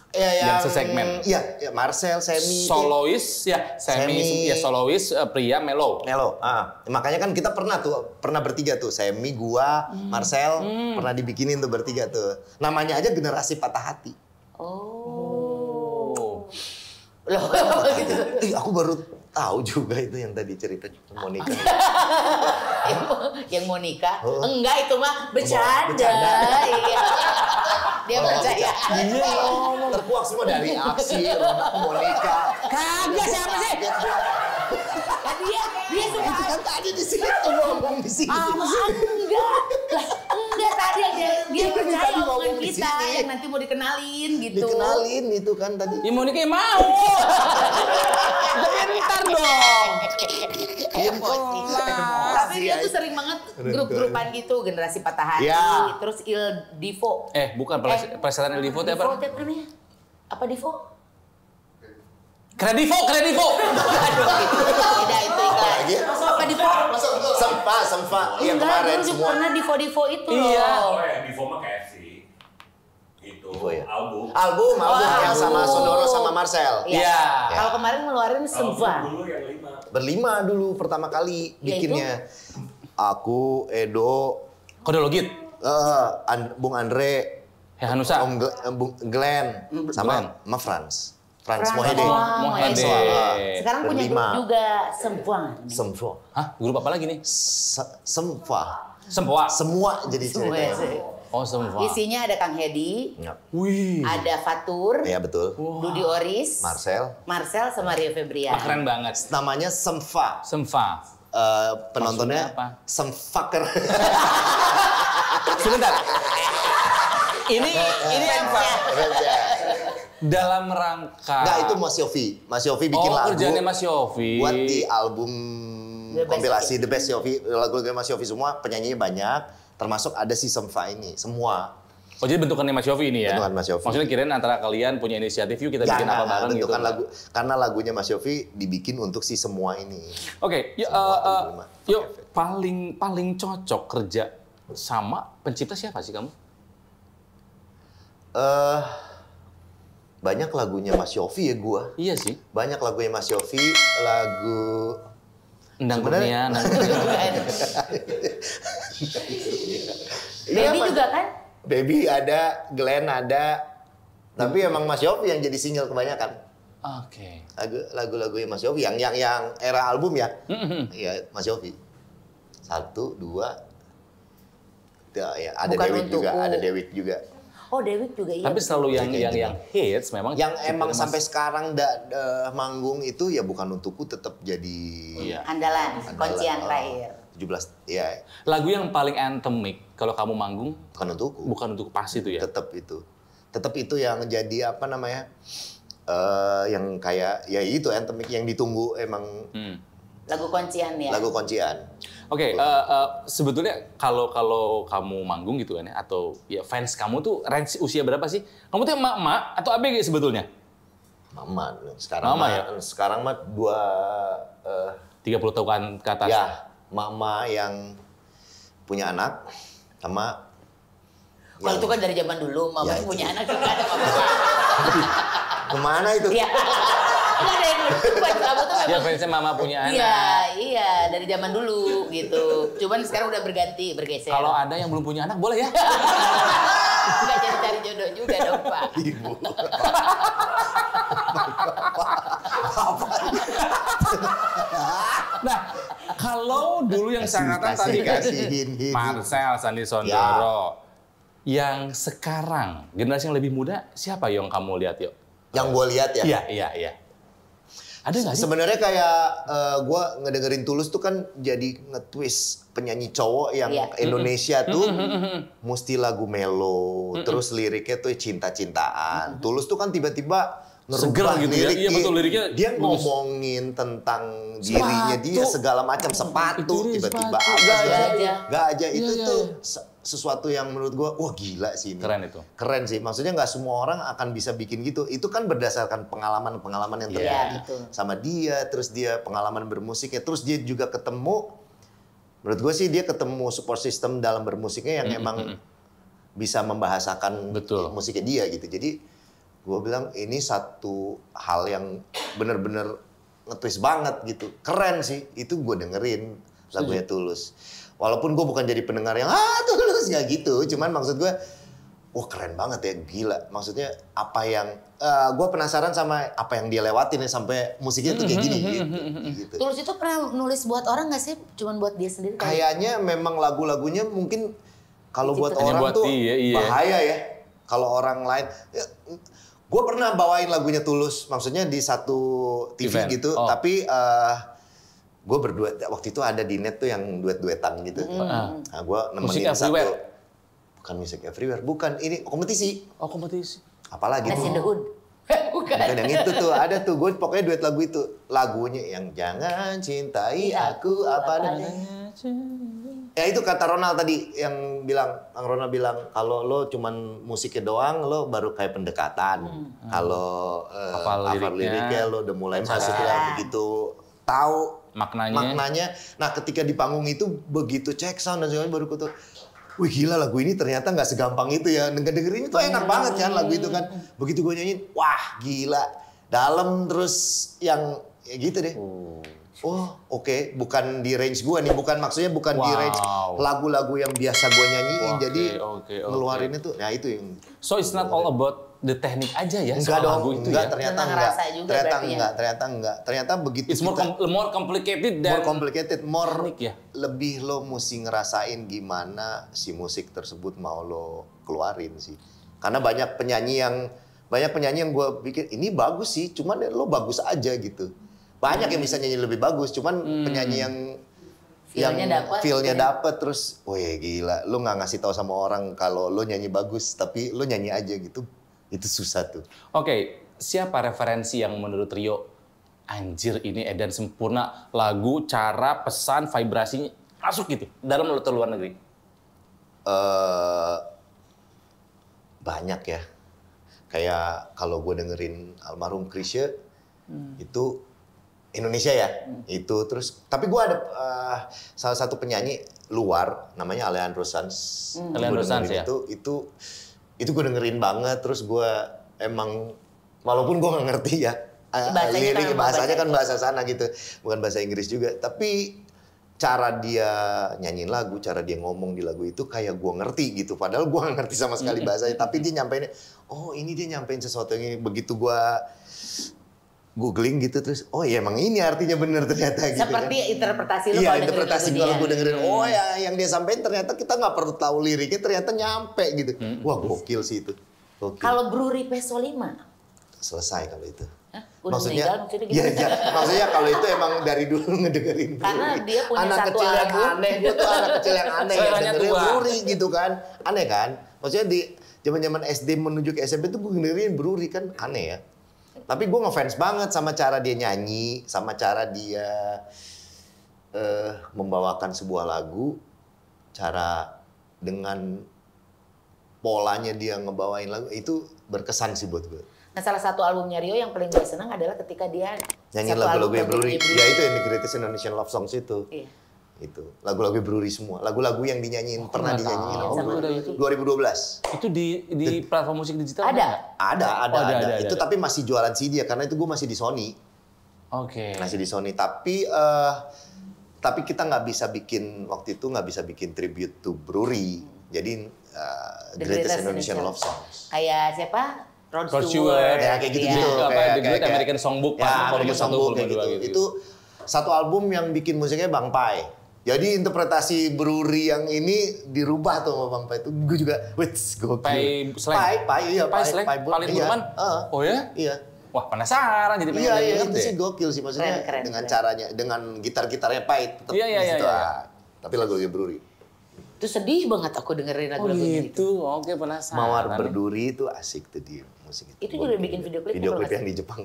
Ya, Yang sesegmen. Iya, Marcel, Semi. Solois ya, Semi. ya solois pria melo. Melo. Makanya kan kita pernah bertiga tuh. Semi, gua, Marcel, pernah dibikinin tuh bertiga tuh. Namanya aja Generasi Patah Hati. Oh. Oh. Loh, gitu. Aku baru Tahu juga itu yang tadi cerita Monica. Yang mau nikah? Oh. Enggak, itu mah bercanda. Iya. Dia percaya. Iya, terkuak semua dari aksi Monica. Kagak, siapa sih? Dia suka. Itu kan tadi di situ ngomong di sini. Enggak. Lah, enggak tadi dia percaya tadi omongan ngomong di kita sini. yang nanti mau dikenalin gitu. Dikenalin itu kan tadi. Ya Monica yang mau. Tapi ntar dong. Tapi dia tuh sering banget grup-grupan gitu, generasi patah hati, Ya. terus Il Divo. Bukan persetan El Divo itu Divo apa? itu apa namanya? Apa Divo? Kredivo. Aduh, gitu. Beda itu iklan. Lagi? Apa Divo? Sempa yang Enggak, kemarin dulu semua. pernah Divo itu Iya. loh. Oh ya, Divo mah KFC. Itu Divo ya? album. Album yang sama album. Sondoro sama Marcel. Iya. Kalau kemarin ngeluarin Semva. Album dulu yang 5. Berlima dulu pertama kali Ya, bikinnya. Aku, Edo, Kode Logit. Bung Andre, Hanusa. Om Bung Glenn, sama Franz Mohede. Mohede. Sekarang punya grup Berlima. juga Semva. Semua. Hah? Grup apa lagi nih? Semua. Sempoa. Semua jadi ceritanya. Oh, Sempoa. Isinya ada Kang Hedi, Ya. Wih. ada Fatur, Iya betul. Dudi Oris, Marcel. sama Rio Febrian. Keren banget. Namanya Semfa. Semfa. Penontonnya Maksudnya apa? Semfaker. Sebentar. Ini apa? Dalam rangka. Enggak, itu Mas Yofi. Mas Yofi bikin lagu. Kerjaannya Mas Yofi. Buat di album The Best kompilasi The Best Yofi. Lagu-lagu Mas Yofi semua, penyanyinya banyak. Termasuk ada si Semfa ini. Semua. Oh, jadi bentukannya Mas Yofi ini ya? Bentukan Mas Yofi. Maksudnya kirain antara kalian punya inisiatif, yuk kita bikin apa bareng gitu. bentukan lagu. Karena lagunya Mas Yofi dibikin untuk si semua ini. Oke, yuk paling cocok kerja sama pencipta siapa sih kamu? Banyak lagunya Mas Yofi ya gua. Iya sih. Banyak lagunya Mas Yofi, lagu Endang Sebenarnya- Kurnia, Baby juga kan? Baby ada, Glenn ada. Tapi emang Mas Yofi yang jadi single kebanyakan. Oke. Lagu-lagunya Mas Yofi yang era album ya. Iya, Mas Yofi. 1, 2. Ya, ada Bukan Dewitt juga, untukku. ada Dewitt juga. Oh, Dewi juga iya. Tapi selalu yang hits memang. Yang emang Mas- sampai sekarang manggung itu ya bukan untukku, tetap jadi Iya. Andalan, kuncian Oh, terakhir. 17 ya Lagu yang paling anthemic kalau kamu manggung bukan untukku. bukan untuk pas itu ya. Tetap itu yang jadi apa namanya? Yang kayak ya itu anthemic yang ditunggu emang Lagu kuncian ya. lagu kuncian. Oke, sebetulnya kalau kamu manggung gitu kan ya, atau ya fans kamu tuh range usia berapa sih? Kamu tuh emak-emak atau ABG sebetulnya? Mama sekarang Mama mah, ya? sekarang mah 30 tahun ke atas. ya mama yang punya anak sama Kalau itu kan dari zaman dulu, mama Ya, punya itu. anak juga ada mama. kemana itu? Iya. Enggak ada yang dulu. Fans kamu tuh Ya memang. fansnya mama punya anak. Iya, dari zaman dulu gitu. Cuman sekarang udah bergeser. Kalau ada yang belum punya anak boleh ya? Enggak cari jodoh juga dong, Pak. Ibu. Nah, kalau dulu yang sangatan tadi kan Kasihin. Marcel, Sandi Sondoro. Yang sekarang generasi yang lebih muda siapa yang kamu lihat yuk? Yang gue lihat ya. Iya. Ada nggak sih? Sebenarnya kayak gue ngedengerin Tulus tuh kan jadi nge-twist penyanyi cowok yang Iya. Indonesia tuh mesti lagu melo, terus liriknya tuh cinta-cintaan. Tulus tuh kan tiba-tiba ngerubah Seger gitu ya. Iya, betul, liriknya Dia bagus. ngomongin tentang dirinya dia segala macam sepatu Itu dia, tiba-tiba sepatu. apa Gajah. gajah itu Iya, tuh iya. sesuatu yang menurut gue wah gila sih ini. Keren itu. Keren sih, maksudnya nggak semua orang akan bisa bikin gitu. Itu kan berdasarkan pengalaman-pengalaman yang terjadi betul. sama dia, terus dia pengalaman bermusiknya, terus dia juga ketemu, menurut gue sih dia ketemu support system dalam bermusiknya yang emang bisa membahasakan Betul. musiknya dia gitu. Jadi gue bilang ini satu hal yang bener-bener nge-twist banget gitu. Keren sih, itu gue dengerin lagunya Tulus. Walaupun gue bukan jadi pendengar yang Tulus nggak gitu, cuman maksud gue wah keren banget ya, gila. Maksudnya apa yang, gue penasaran sama apa yang dia lewatin ya sampai musiknya tuh kayak gini gitu. Tulus itu pernah nulis buat orang nggak sih? Cuman buat dia sendiri? Kayaknya memang lagu-lagunya mungkin kalau buat Hanya orang buat tuh dia, iya. bahaya ya. Kalau orang lain, gue pernah bawain lagunya Tulus, maksudnya di satu TV Event. gitu, Oh. tapi gue berdua waktu itu ada di net tuh yang duet-duetan gitu. Nah, gue Musik nemenin Everywhere. satu. Bukan Music Everywhere, bukan. Ini kompetisi. Oh, kompetisi. Apalagi Nice in the tuh. Hood. Bukan. Bukan yang itu tuh, ada tuh. Gue pokoknya duet lagu itu. Lagunya yang jangan cintai aku apa adanya. Ya itu kata Ronald tadi yang bilang, Bang Ronald bilang kalau lo cuman musiknya doang, lo baru kayak pendekatan. Kalau Hafal hafal liriknya, liriknya, lo udah mulai masuk lah begitu tahu Maknanya. Nah ketika di panggung itu begitu cek sound dan sebagainya baru kutu, wih gila lagu ini ternyata nggak segampang itu ya. Dengerin itu enak banget kan lagu itu kan. Begitu gue nyanyiin, wah gila. Dalam terus yang ya gitu deh. Oh oke, bukan di range gue nih, maksudnya bukan di range Wow. lagu-lagu yang biasa gue nyanyiin. Oke, Jadi oke. ngeluarinnya tuh, nah itu yang So it's not all about the teknik aja ya enggak soal dong, lagu itu enggak ya. ternyata Tentang enggak. rasa juga Ternyata berarti ya? enggak, ternyata begitu It's more, more complicated more dan complicated, more teknik ya? lebih lo mesti ngerasain gimana si musik tersebut mau lo keluarin sih. Karena banyak penyanyi yang gue pikir ini bagus sih, cuman lo bagus aja gitu. Banyak yang bisa nyanyi lebih bagus, cuman penyanyi yang Feel-nya dapet, feel-nya ya. dapet terus, wih gila, lo nggak ngasih tahu sama orang kalau lo nyanyi bagus, tapi lo nyanyi aja gitu, itu susah tuh. Oke, siapa referensi yang menurut Rio anjir ini edan sempurna lagu, cara, pesan, vibrasinya masuk gitu dalam atau luar negeri? Banyak ya. Kayak kalau gue dengerin almarhum Chrisye itu Indonesia ya, itu terus. Tapi gue ada salah satu penyanyi luar namanya Alejandro Sanz. Alejandro Gua dengerin Sanz, ya? Itu gue dengerin banget. Terus gue emang walaupun gue nggak ngerti ya Bahasanya lirik kan bahasanya kan bahasa bahasa sana gitu, bukan bahasa Inggris juga. Tapi cara dia nyanyiin lagu, cara dia ngomong di lagu itu kayak gue ngerti gitu. Padahal gue nggak ngerti sama sekali bahasanya. Tapi dia nyampein, oh ini dia nyampein sesuatu yang ini. Begitu gue googling gitu terus, oh iya emang ini artinya bener ternyata gitu Seperti kan. interpretasi lu Iya kalau dengerin interpretasi lagu kalau dia. gue dengerin, oh ya yang dia sampein ternyata kita nggak perlu tahu liriknya ternyata nyampe gitu. Wah gokil sih itu. Gokil. Kalau Bruri Peso 5, Selesai kalau itu. Hah? Udah meninggal maksudnya gitu? Iya, iya. Maksudnya kalau itu emang dari dulu ngedengerin Bruri. Karena dia punya anak satu kecil yang album. aneh, gue tuh anak kecil yang aneh yang Seleranya dengerin tua. Bruri gitu kan. Aneh kan? Maksudnya di zaman-zaman SD menuju ke SMP tuh gue dengerin Bruri kan aneh ya. Tapi gue ngefans banget sama cara dia nyanyi, sama cara dia membawakan sebuah lagu, cara dengan polanya dia ngebawain lagu itu berkesan sih buat gue. Nah salah satu albumnya Rio yang paling gue senang adalah ketika dia Nyanyiin satu album lagu-lagu Bruri. lagunya Ya itu yang The Greatest Indonesian Love Songs itu. Iya. Itu lagu-lagu Bruri semua. Lagu-lagu yang dinyanyiin pernah nggak dinyanyiin. tahu. Sama Ada itu. 2012. Itu di platform musik digital Ada. nggak? Ada. Oh, ada. Itu tapi masih jualan CD ya karena itu gue masih di Sony. Oke. Masih di Sony. Tapi kita nggak bisa bikin waktu itu nggak bisa bikin tribute to Bruri. Jadi The Greatest Indonesian Love Songs. Kayak siapa? Rod Rod Stewart. Stewart. Ya kayak gitu-gitu. Iya. Apa, The Great American Songbook, Ya, volume American 1, Songbook volume kayak gitu. 2 gitu. Itu satu album yang bikin musiknya Bang Pai. Jadi interpretasi Bruri yang ini dirubah tuh sama Bang Pai itu. Gue juga, wits, gokil. Pai slang. Iya, Pai slang, Paling iya. Burman. Oh ya? Iya. Wah penasaran jadi pengen Iya, denger itu deh. sih gokil sih maksudnya Keren, dengan keren. caranya, dengan gitar-gitarnya Pai tetap Iya, iya, di situ. iya, iya. Ah, tapi lagunya Bruri. Itu sedih banget aku dengerin Oh lagu-lagunya itu. gitu, oke penasaran. Mawar Berduri itu asik tuh di musik itu. Itu juga bikin video klipnya Video kalau klip nggak yang di Jepang.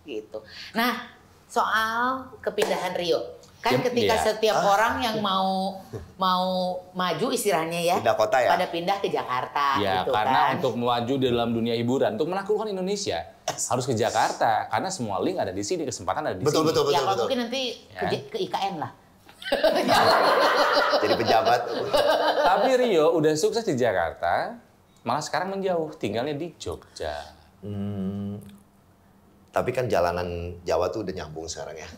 Gitu. Nah, soal kepindahan Rio. Kan Yep, ketika iya. setiap orang yang mau maju istilahnya ya, Pindah kota ya? pada pindah ke Jakarta Ya, gitu karena kan. untuk melaju di dalam dunia hiburan, untuk menaklukkan Indonesia, harus ke Jakarta. Karena semua link ada di sini, kesempatan ada di Betul, sini. betul, ya betul, kalau betul. mungkin nanti Ya. ke IKN lah. Jadi pejabat. Tapi Rio udah sukses di Jakarta, malah sekarang menjauh, tinggalnya di Jogja. Tapi kan jalanan Jawa tuh udah nyambung sekarang ya.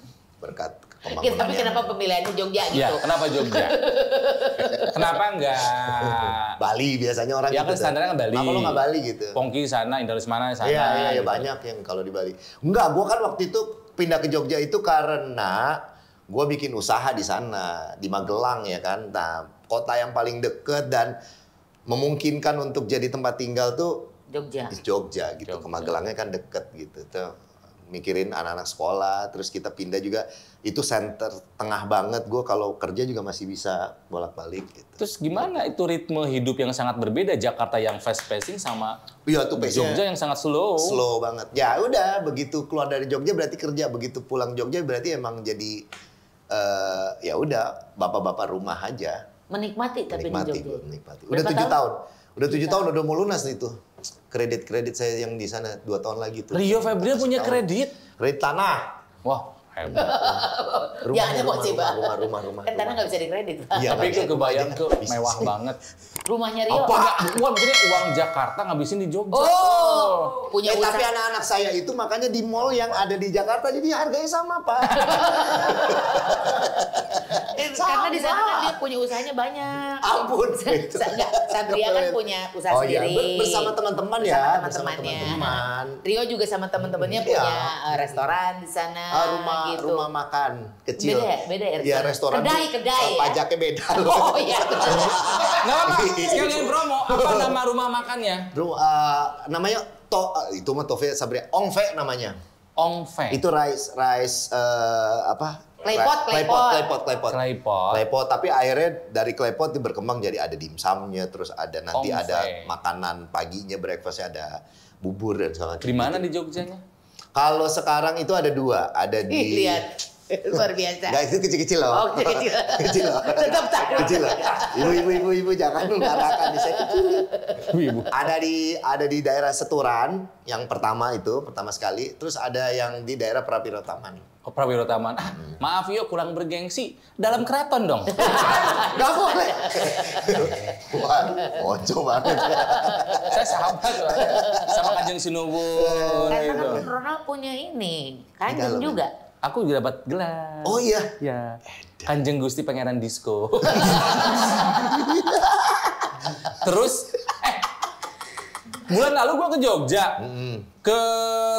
berkat Ya, pembangunan. tapi kenapa pemilihannya Jogja gitu? Ya, kenapa Jogja? Kenapa enggak Bali biasanya orang ya gitu. kan standarnya kan Bali. Kenapa lo nggak Bali gitu? Pongki sana, Indah Lesmana sana. Iya, gitu. banyak yang kalau di Bali. Enggak, gue kan waktu itu pindah ke Jogja itu karena gue bikin usaha di sana, di Magelang ya kan. Nah, kota yang paling deket dan memungkinkan untuk jadi tempat tinggal tuh Jogja. di Jogja gitu. Ke Magelangnya kan deket gitu. Tuh mikirin anak-anak sekolah, terus kita pindah juga. Itu center tengah banget, gue kalau kerja juga masih bisa bolak-balik gitu. Terus gimana itu ritme hidup yang sangat berbeda Jakarta yang fast pacing sama Iya tuh pace-nya Jogja yang sangat slow. slow banget. Ya udah, begitu keluar dari Jogja berarti kerja, begitu pulang Jogja berarti emang jadi ya udah bapak-bapak rumah aja. Menikmati tapi Menikmati di gue, Jogja. menikmati. Udah Berapa 7 tahun. Udah 7 tahun udah mau lunas nih tuh. Kredit saya yang di sana 2 tahun lagi tuh. Rio Febrian punya kredit. Kredit tanah. Wah, hebat. Jangan mau coba. Rumah. Kan tanah nggak bisa dikredit. Iya, Tapi itu makanya kebayang rumahnya tuh bisa mewah sih. banget. Rumahnya Rio. Enggak, bukan maksudnya uang Jakarta ngabisin di Jogja. Oh, punya usaha. Tapi anak-anak saya itu makanya di mall yang ada di Jakarta jadi harganya sama, Pak. Karena di sana kan dia punya usahanya banyak. Ampun. Satria kan punya usaha Oh iya, sendiri. bersama teman-teman ya. Bersama Bersama teman-temannya. teman-teman. Rio juga sama teman-temannya Iya. punya restoran di sana. gitu. Rumah makan kecil. Beda ya Iya, restoran. Kedai tuh, ya. pajaknya beda loh. Oh iya. Nggak apa-apa, sekalian promo. Apa nama rumah makannya? Namanya itu mah Tove Sabria. Ongfe namanya. Ongfe. Itu rice apa? Claypot. Claypot, tapi akhirnya dari claypot itu berkembang jadi ada dimsumnya, terus ada nanti Ongfe. ada makanan paginya, breakfastnya ada bubur dan segala macam. Di mana di Jogjanya? Kalau sekarang itu ada 2, ada Ih, di lihat. Luar biasa. Nggak, itu kecil-kecil loh. Oh, kecil-kecil. Kecil loh. Tetap takut. Kecil loh. Ibu jangan mengatakan di saya kecil. Ibu. Ada di daerah Seturan yang pertama sekali, terus ada yang di daerah Prawiro Taman. Oh, Prawiro Taman. Maaf yuk, kurang bergengsi. Dalam keraton dong. Gak boleh. Wah, ojo banget. Saya sahabat soalnya. Sama Kanjeng Sinubun Karena gitu. kan Ronald punya ini. dalam Kanjeng juga. Aku juga dapat gelar. Oh iya. Ya. Kanjeng Gusti Pangeran Disco. Terus, bulan lalu gua ke Jogja. Ke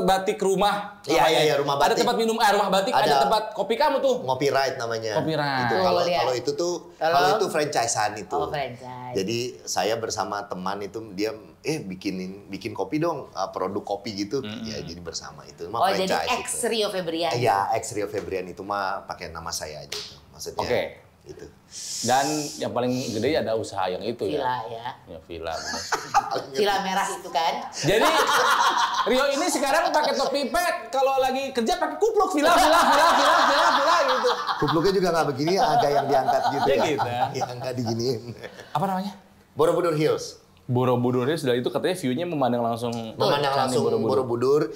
batik rumah. Iya, namanya. iya, rumah Ada batik. tempat minum, rumah batik, ada tempat kopi kamu tuh. Ngopi Right namanya. Ngopi Right. Itu Tuh, kalau lihat. itu tuh Kalau- kalau itu franchisean itu. Oh, franchise. Jadi saya bersama teman itu dia bikin kopi dong, produk kopi gitu. Ya jadi bersama itu mah Oh, jadi franchise ex itu. Rio Febrian. Iya, ex Rio Febrian itu mah pakai nama saya aja itu. Maksudnya Oke. itu. Dan yang paling gede ada usaha yang itu Villa ya. ya. Ya, villa. bener. Villa merah itu kan. Jadi Rio ini sekarang pakai topi pet, kalau lagi kerja pakai kupluk villa gitu. Kupluknya juga nggak begini, agak yang diangkat gitu Ya ya. gitu. Yang nggak diginiin. Apa namanya? Borobudur Hills. Borobudur sudah itu katanya view-nya memandang langsung Memandang Candi langsung Borobudur.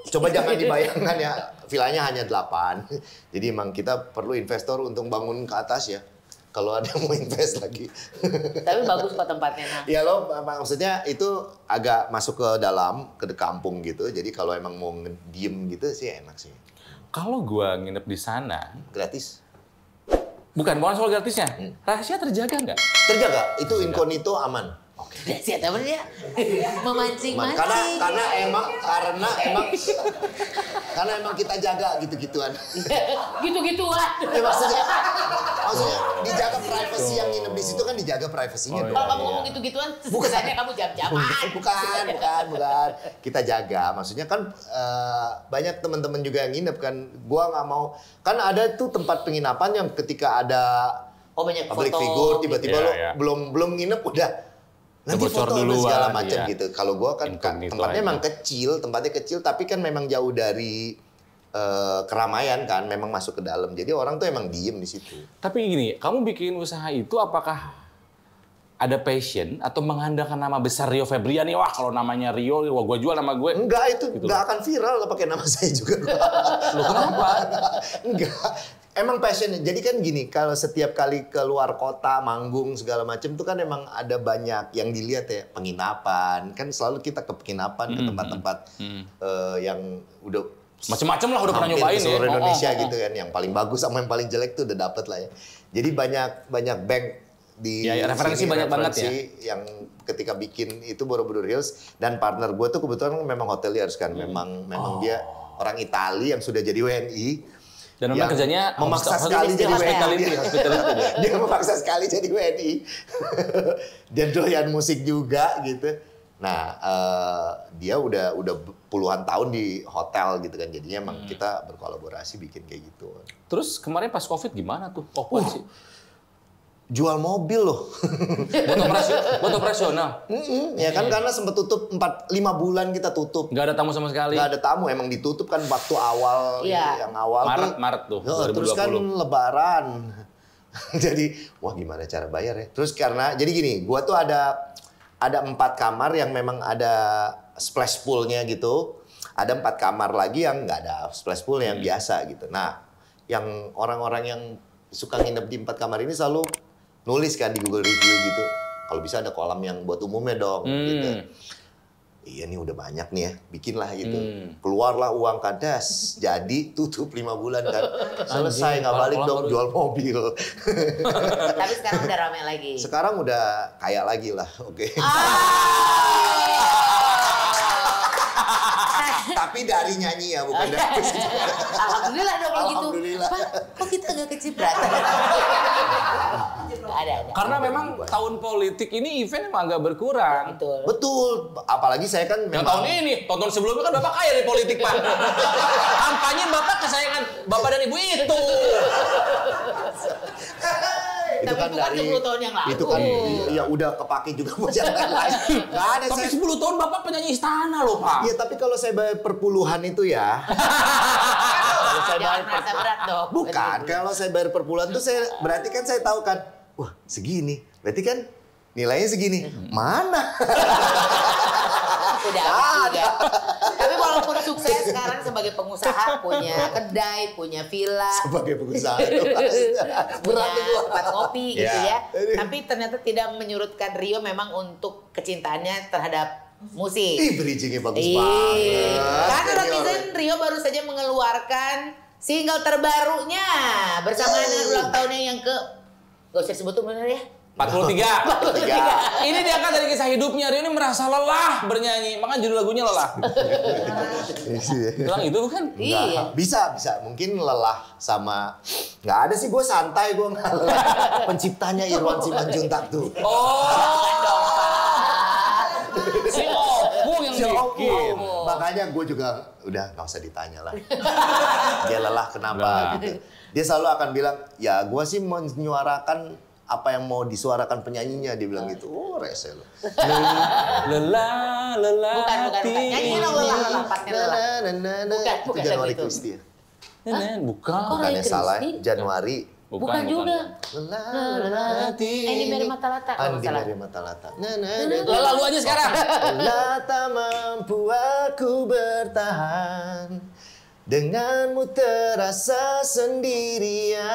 Coba jangan dibayangkan ya, villanya hanya 8. Jadi emang kita perlu investor untuk bangun ke atas ya. Kalau ada yang mau invest lagi. Tapi bagus kok tempatnya. Nah. Ya lo maksudnya itu agak masuk ke dalam, ke kampung gitu. Jadi kalau emang mau diem gitu sih enak sih. Kalau gua nginep di sana, Gratis. bukan soal gratisnya, rahasia terjaga nggak? Terjaga, itu incognito aman. Udah siap apa dia? Memancing-mancing. Karena emang kita jaga gitu-gituan. Gitu-gituan. Ya maksudnya dijaga privasi yang nginep di situ kan dijaga privasinya dong. Kalau kamu ngomong gitu-gituan, kesannya kamu jam-jaman. Bukan. Kita jaga. Maksudnya kan banyak teman-teman juga yang nginep kan. Gua nggak mau. Kan ada tuh tempat penginapan yang ketika ada Oh, banyak public foto. figure tiba-tiba Iya, lo iya. belum nginep udah nanti Bocor foto dan duluan, segala macam iya. gitu. Kalau gua kan Incognito tempatnya aja. memang tempatnya kecil tapi kan memang jauh dari keramaian kan, memang masuk ke dalam. Jadi orang tuh emang diem di situ. Tapi gini, kamu bikin usaha itu apakah ada passion atau mengandalkan nama besar Rio Febrian nih? Wah, kalau namanya Rio, wah gua jual nama gue. Enggak, itu Gitu enggak akan viral kalau pakai nama saya juga. Loh, kenapa? Enggak. Emang passionnya. Jadi kan gini, kalau setiap kali keluar kota, manggung segala macam itu kan emang ada banyak yang dilihat ya. Penginapan. Kan selalu kita ke penginapan, ke tempat-tempat yang udah Macem-macem lah udah pernah hampir nyobain ke seluruh ya. Indonesia gitu kan. Yang paling bagus sama yang paling jelek tuh udah dapet lah ya. Jadi banyak bank di Ya, referensi sini, banyak banget ya. yang ketika bikin itu Borobudur Hills, dan partner gue tuh kebetulan memang hoteliers kan. Memang dia orang Itali yang sudah jadi WNI. Dan memang yang kerjanya memaksa sekali jadi hospitality, WNI. hospitality dia. Dia memaksa sekali jadi WNI. Dan doyan musik juga gitu. Nah, dia udah puluhan tahun di hotel gitu kan. Jadinya emang kita berkolaborasi bikin kayak gitu. Terus kemarin pas Covid gimana tuh? Okupansi. Jual mobil loh. Buat operasional. Ya kan karena sempat tutup 4-5 bulan kita tutup. Nggak ada tamu sama sekali. Nggak ada tamu, emang ditutup kan waktu awal. Iya. Yang awal Maret tuh, Ya, 2020. terus kan lebaran. Jadi, wah gimana cara bayar ya? Terus jadi gini, gua tuh ada 4 kamar yang memang ada splash poolnya gitu. Ada 4 kamar lagi yang nggak ada splash pool yang biasa gitu. Nah, yang orang-orang yang suka nginep di 4 kamar ini selalu nulis kan di Google Review gitu. Kalau bisa ada kolam yang buat umumnya dong gitu. Iya nih udah banyak nih ya, bikinlah gitu. Keluarlah uang kadas, jadi tutup 5 bulan kan. Selesai, nggak balik dong, jual mobil. Tapi sekarang udah rame lagi. Sekarang udah kaya lagi lah, oke. Tapi dari nyanyi ya, bukan dari Alhamdulillah dong kalau gitu. Alhamdulillah. Pak, kok kita nggak kecipratan? ada. Karena memang tahun politik ini event emang agak berkurang. Betul. Betul, apalagi saya kan Yang memang... tahun ini, tahun sebelumnya kan Bapak kaya di politik, Pak. Kampanye Bapak kesayangan Bapak dan Ibu itu. Tapi itu kan 10 tahun yang lalu. Itu kan ya udah kepake juga buat yang lain. Nggak ada Tapi saya. 10 tahun Bapak penyanyi istana loh, Pak. Iya, tapi kalau saya bayar per puluhan itu ya. Kalau saya Jangan bayar merasa berat dong. Bukan, kalau saya bayar per bulan tuh saya berarti kan saya tahu kan, wah segini, berarti kan nilainya segini. Mana? Udah habis juga. Tapi walaupun sukses sekarang sebagai pengusaha, punya kedai, punya villa, Sebagai pengusaha. punya tempat ngopi gitu Ya. ya. Tapi ternyata tidak menyurutkan Rio memang untuk kecintaannya terhadap musik. Ih, bridgingnya bagus Iya. banget. Karena Rotizen Rio baru saja mengeluarkan single terbarunya bersama dengan ulang tahunnya yang gak usah disebut tuh bener ya. 43. Ini diangkat dari kisah hidupnya. Rio ini merasa lelah bernyanyi. Makanya judul lagunya lelah. Bilang itu bukan? Iya. Bisa. Mungkin lelah sama... Nggak ada sih, gue santai, gue nggak lelah. Penciptanya Irwan Simanjuntak tuh. Si Opung yang bikin. Makanya gue juga udah nggak usah ditanya lah. Dia lelah kenapa gitu. Dia selalu akan bilang, ya gue sih menyuarakan apa yang mau disuarakan penyanyinya. Dia bilang gitu. Oh, rese lo. Lelah. Bukan. Nyanyi dong lelah, partnya lelah. Itu Januari Kristi ya? Bukan. Bukannya Kristi? salah, Januari. Bukan juga. Lelah. Ini Mary Matalata kalau Andi salah. Mary Matalata. Lelah lu aja sekarang. Lelah tak mampu aku bertahan, denganmu terasa sendirian.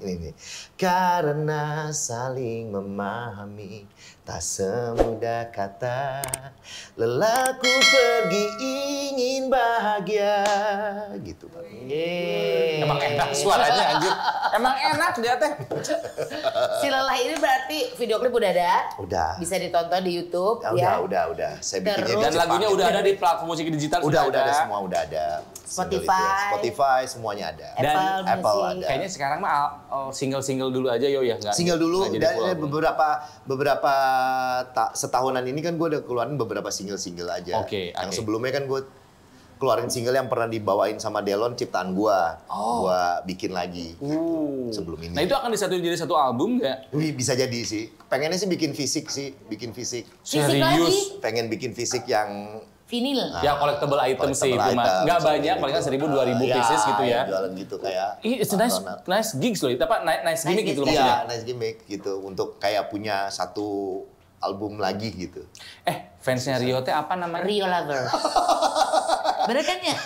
Ini karena saling memahami tak semudah kata. Lelahku pergi ingin bahagia. Gitu Pak. Emang enak suaranya anjir. Emang enak dia teh. Si lelah ini berarti video klip udah ada. Udah. Bisa ditonton di YouTube Ya, ya. udah. Saya bikinnya Terus? di Dan lagunya Jepang. udah ada di platform musik digital. Udah ada semua, udah ada. Spotify. Semuanya ada. Dan Apple Music. ada. Kayaknya sekarang mah single-single dulu aja yo ya. Nggak- Single dulu, nggak jadi dan full album. beberapa setahunan ini kan gue udah keluarin beberapa single aja. Oke. Yang sebelumnya kan gue keluarin single yang pernah dibawain sama Delon, ciptaan gue. Gue bikin lagi sebelum ini. Nah itu akan disatuin jadi satu album nggak? Wih, bisa jadi sih. Pengennya sih bikin fisik. Fisik Serius? lagi. Pengen bikin fisik yang Vinil. Ya collectible item sih itu collectible mah. item, Nggak misalnya banyak, paling kan gitu. 1.000-2.000 pieces gitu ya. Jualan gitu kayak. It's a nice gigs loh. Itu apa? Nice gimmick gitu loh maksudnya. Iya, nice gimmick gitu untuk kayak punya satu album lagi gitu. Fansnya Rio teh apa namanya? Rio Lover. Bener kan ya?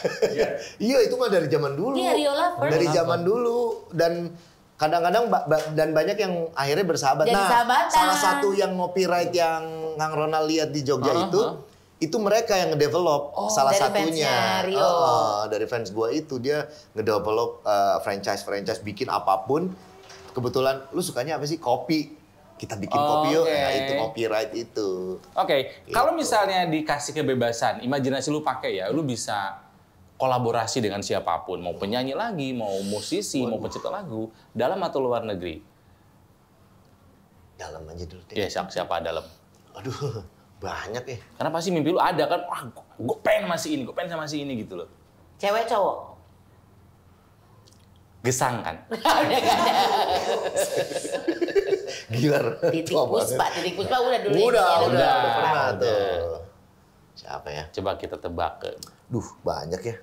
Iya, itu mah dari zaman dulu. Iya, Rio Lover. Dari zaman dulu dan kadang-kadang dan banyak yang akhirnya bersahabat. Jadi Nah, sahabatan. salah satu yang copyright yang Kang Ronald lihat di Jogja itu itu mereka yang ngedevelop salah dari satunya. fansnya Rio. Dari fans gua itu dia ngedevelop franchise bikin apapun. Kebetulan lu sukanya apa sih? Kopi. Kita bikin kopi yuk. Oke. Nah, itu copyright itu. Oke, kalau misalnya dikasih kebebasan, imajinasi lu pakai ya, lu bisa kolaborasi dengan siapapun, mau penyanyi lagi, mau musisi, mau pencipta lagu, dalam atau luar negeri. Dalam aja dulu deh. Ya, siapa dalam? Aduh, banyak ya. Karena pasti mimpi lu ada kan, wah gue pengen sama si ini, gue pengen sama si ini gitu loh. Cewek cowok? Gesang kan? Gila. Titik tua Puspa, banget. Titik Puspa udah dulu. Udah udah. pernah Udah. tuh. Siapa ya? Coba kita tebak ke. Duh, banyak ya.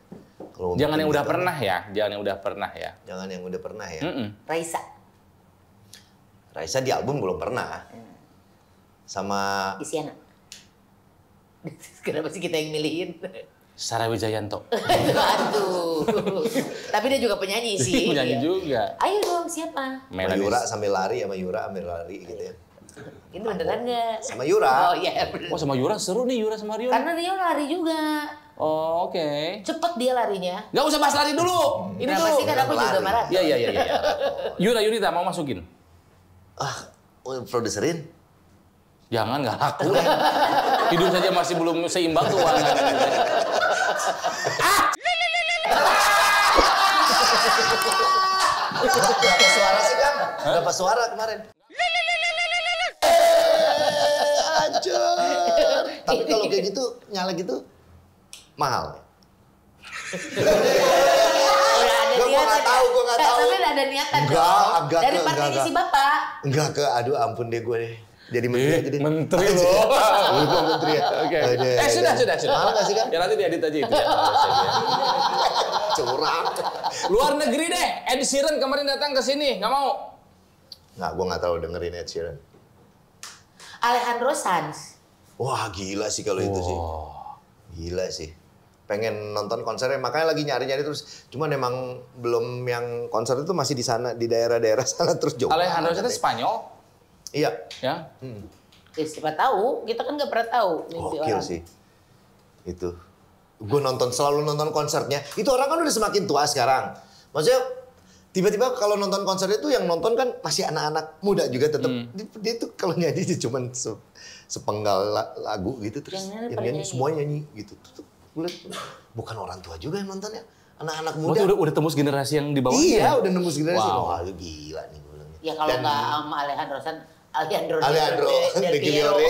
Kalau mau Jangan bikin yang udah gitu. pernah ya, jangan yang udah pernah ya. Jangan yang udah pernah ya. Raisa. Raisa di album belum pernah. Sama Isyana. Kenapa sih kita yang milihin? Sarah Wijayanto. Aduh. Tapi dia juga penyanyi sih. Penyanyi Iya. juga. Ayo dong, siapa? Yura sambil lari, sama Yura sambil lari gitu ya. Ini beneran nggak? Sama Yura. Oh iya bener. Oh sama Yura, seru nih Yura sama Rio. Karena Rio lari juga. Oh oke. Cepet dia larinya. Gak usah bahas lari dulu. Ini Kenapa dulu. sih kan aku juga lari. marah. Iya. Yura Yunita mau masukin? Produserin. Jangan, nggak laku. Hidup saja masih belum seimbang keuangan. Berapa suara sih, Kang? Berapa suara kemarin? Hancur. Tapi kalau kayak gitu, nyala gitu, mahal. Udah ada Gua niatan. nggak tahu, gua nggak tahu. Tapi udah ada niatan Enggak, dong. enggak, Dari enggak, partainya enggak. si Bapak. Enggak ke, aduh ampun deh gue deh. Jadi menteri aja deh. menteri loh. Gue menteri ya. Oke. Aduh, Sudah. Mahal nggak sih, Kang? Ya nanti diedit aja itu ya. Curang. Luar negeri deh. Ed Sheeran kemarin datang ke sini, nggak mau. Nggak, gue nggak tahu dengerin Ed Sheeran. Alejandro Sanz. Wah gila sih kalau itu sih. Gila sih. Pengen nonton konsernya, makanya lagi nyari-nyari terus. Cuman emang belum yang konser itu masih di sana, di daerah-daerah sana terus jauh. Alejandro banget itu ya. Spanyol, Iya. ya. Ya, siapa tahu, kita kan nggak pernah tahu mimpi Gokil orang. sih. Itu. Gue selalu nonton konsernya. Itu orang kan udah semakin tua sekarang. Maksudnya tiba-tiba kalau nonton konser itu yang nonton kan masih anak-anak muda juga tetap. Dia tuh kalau nyanyi dia cuman sepenggal lagu gitu terus Yang yang pada nyanyi nyanyi. semua nyanyi gitu. Gue liat, bukan orang tua juga yang nontonnya, anak-anak muda. Berarti udah tembus generasi yang di bawah. Iya, udah nembus generasi. Wow. Wah, gila nih gue bilang. Ya kalau nggak sama Alejandro Sanz, Alejandro Migliore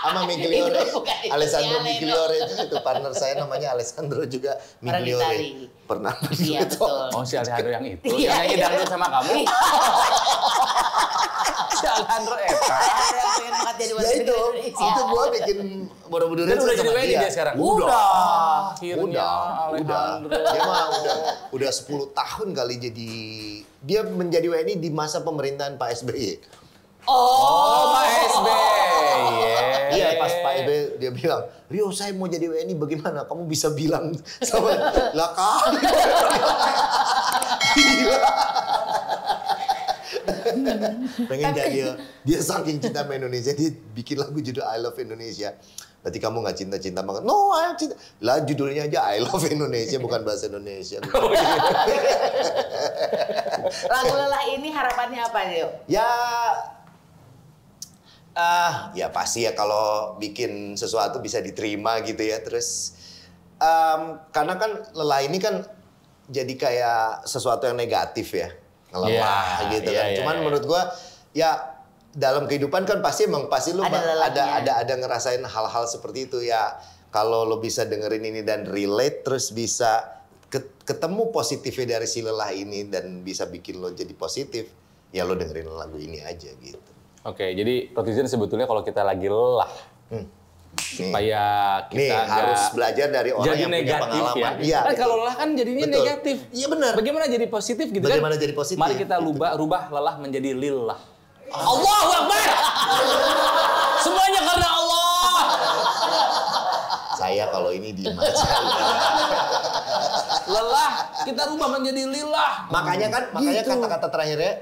sama Migliore, Itu bukan Alessandro Italiano. Migliore itu partner saya namanya Alessandro juga Orang Migliore. Itali. Pernah Iya betul. Oh si Alejandro yang itu. Iya, Yang nyanyi iya. dangdut sama kamu. Si Alejandro Eta. Ada yang pengen angkat jadi Ya wakil itu, negara Indonesia. itu gua bikin Borobudur Dan itu udah jadi sama WNI dia sekarang. Udah. Akhirnya Udah. Alejandro. Dia mah udah 10 tahun kali jadi dia menjadi WNI di masa pemerintahan Pak SBY. Oh, Pak SB. Iya, pas Pak SBY dia bilang, "Rio, saya mau jadi WNI bagaimana? Kamu bisa bilang sama lah kan." Gila. Pengen jadi dia saking cinta sama Indonesia dia bikin lagu judul I Love Indonesia. Berarti kamu nggak cinta banget? No, I cinta. Lah judulnya aja I Love Indonesia bukan bahasa Indonesia. Lagu Lelah ini harapannya apa, Rio? Ya pasti ya kalau bikin sesuatu bisa diterima gitu ya. Terus karena kan lelah ini kan jadi kayak sesuatu yang negatif ya. Lelah gitu kan. Cuman menurut gua ya dalam kehidupan kan pasti lu ada ngerasain hal-hal seperti itu ya. Kalau lo bisa dengerin ini dan relate terus bisa ketemu positifnya dari si lelah ini dan bisa bikin lo jadi positif, ya lo dengerin lagu ini aja gitu. Oke, jadi netizen sebetulnya kalau kita lagi lelah, supaya kita harus belajar dari orang jadi yang punya negatif pengalaman. ya. Iya, Kan betul. kalau lelah kan jadinya Betul. negatif. Iya benar. Bagaimana jadi positif gitu Bagaimana kan? jadi positif, Mari kita gitu. rubah lelah menjadi lillah. Allahu Akbar. Semuanya karena Allah. Saya kalau ini diem aja. Lelah kita rubah menjadi lillah. makanya Gitu. kata-kata terakhirnya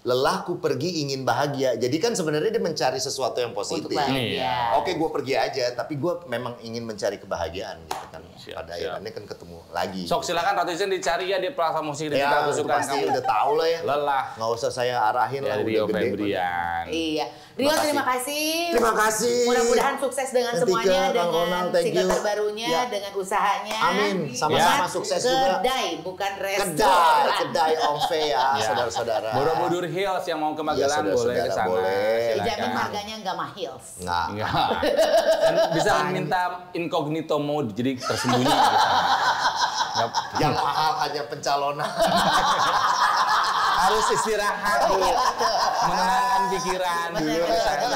lelahku pergi ingin bahagia. Jadi kan sebenarnya dia mencari sesuatu yang positif. Untuk bahagia. Oke, gue pergi aja, tapi gue memang ingin mencari kebahagiaan gitu kan. Siap, Pada siap. akhirnya kan ketemu lagi. Sok silakan Rotizen dicari ya di platform musik Ya, digital itu kesukaan pasti kamu. udah tahu lah ya. Lelah. Nggak usah saya arahin lah, Dari udah Rio gede. Febrian. Iya. Rio, terima kasih. Terima kasih. Mudah-mudahan sukses dengan Ketika semuanya, Kang dengan Ronald, thank single you. terbarunya, Ya. dengan usahanya. Amin. Sama-sama Ingat, sukses juga. Kedai, bukan restoran. Kedai Omve ya, Ya. saudara-saudara. Borobudur Hills yang mau ke Magelang saudara-saudara, boleh ke sana. boleh. Dijamin harganya nggak mahal. Nggak. Enggak. Dan bisa minta incognito mode, jadi tersembunyi di sana. Nggak- Yang mahal hanya pencalonan. Harus istirahat dulu. Menenangkan pikiran dulu di sana.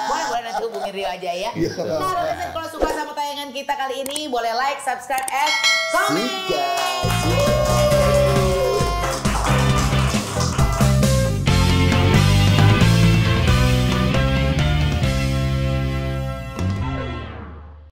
Boleh nanti hubungi Rio aja ya. Nah, Rotizen, kalau suka sama tayangan kita kali ini, boleh like, subscribe, and comment. Sikat.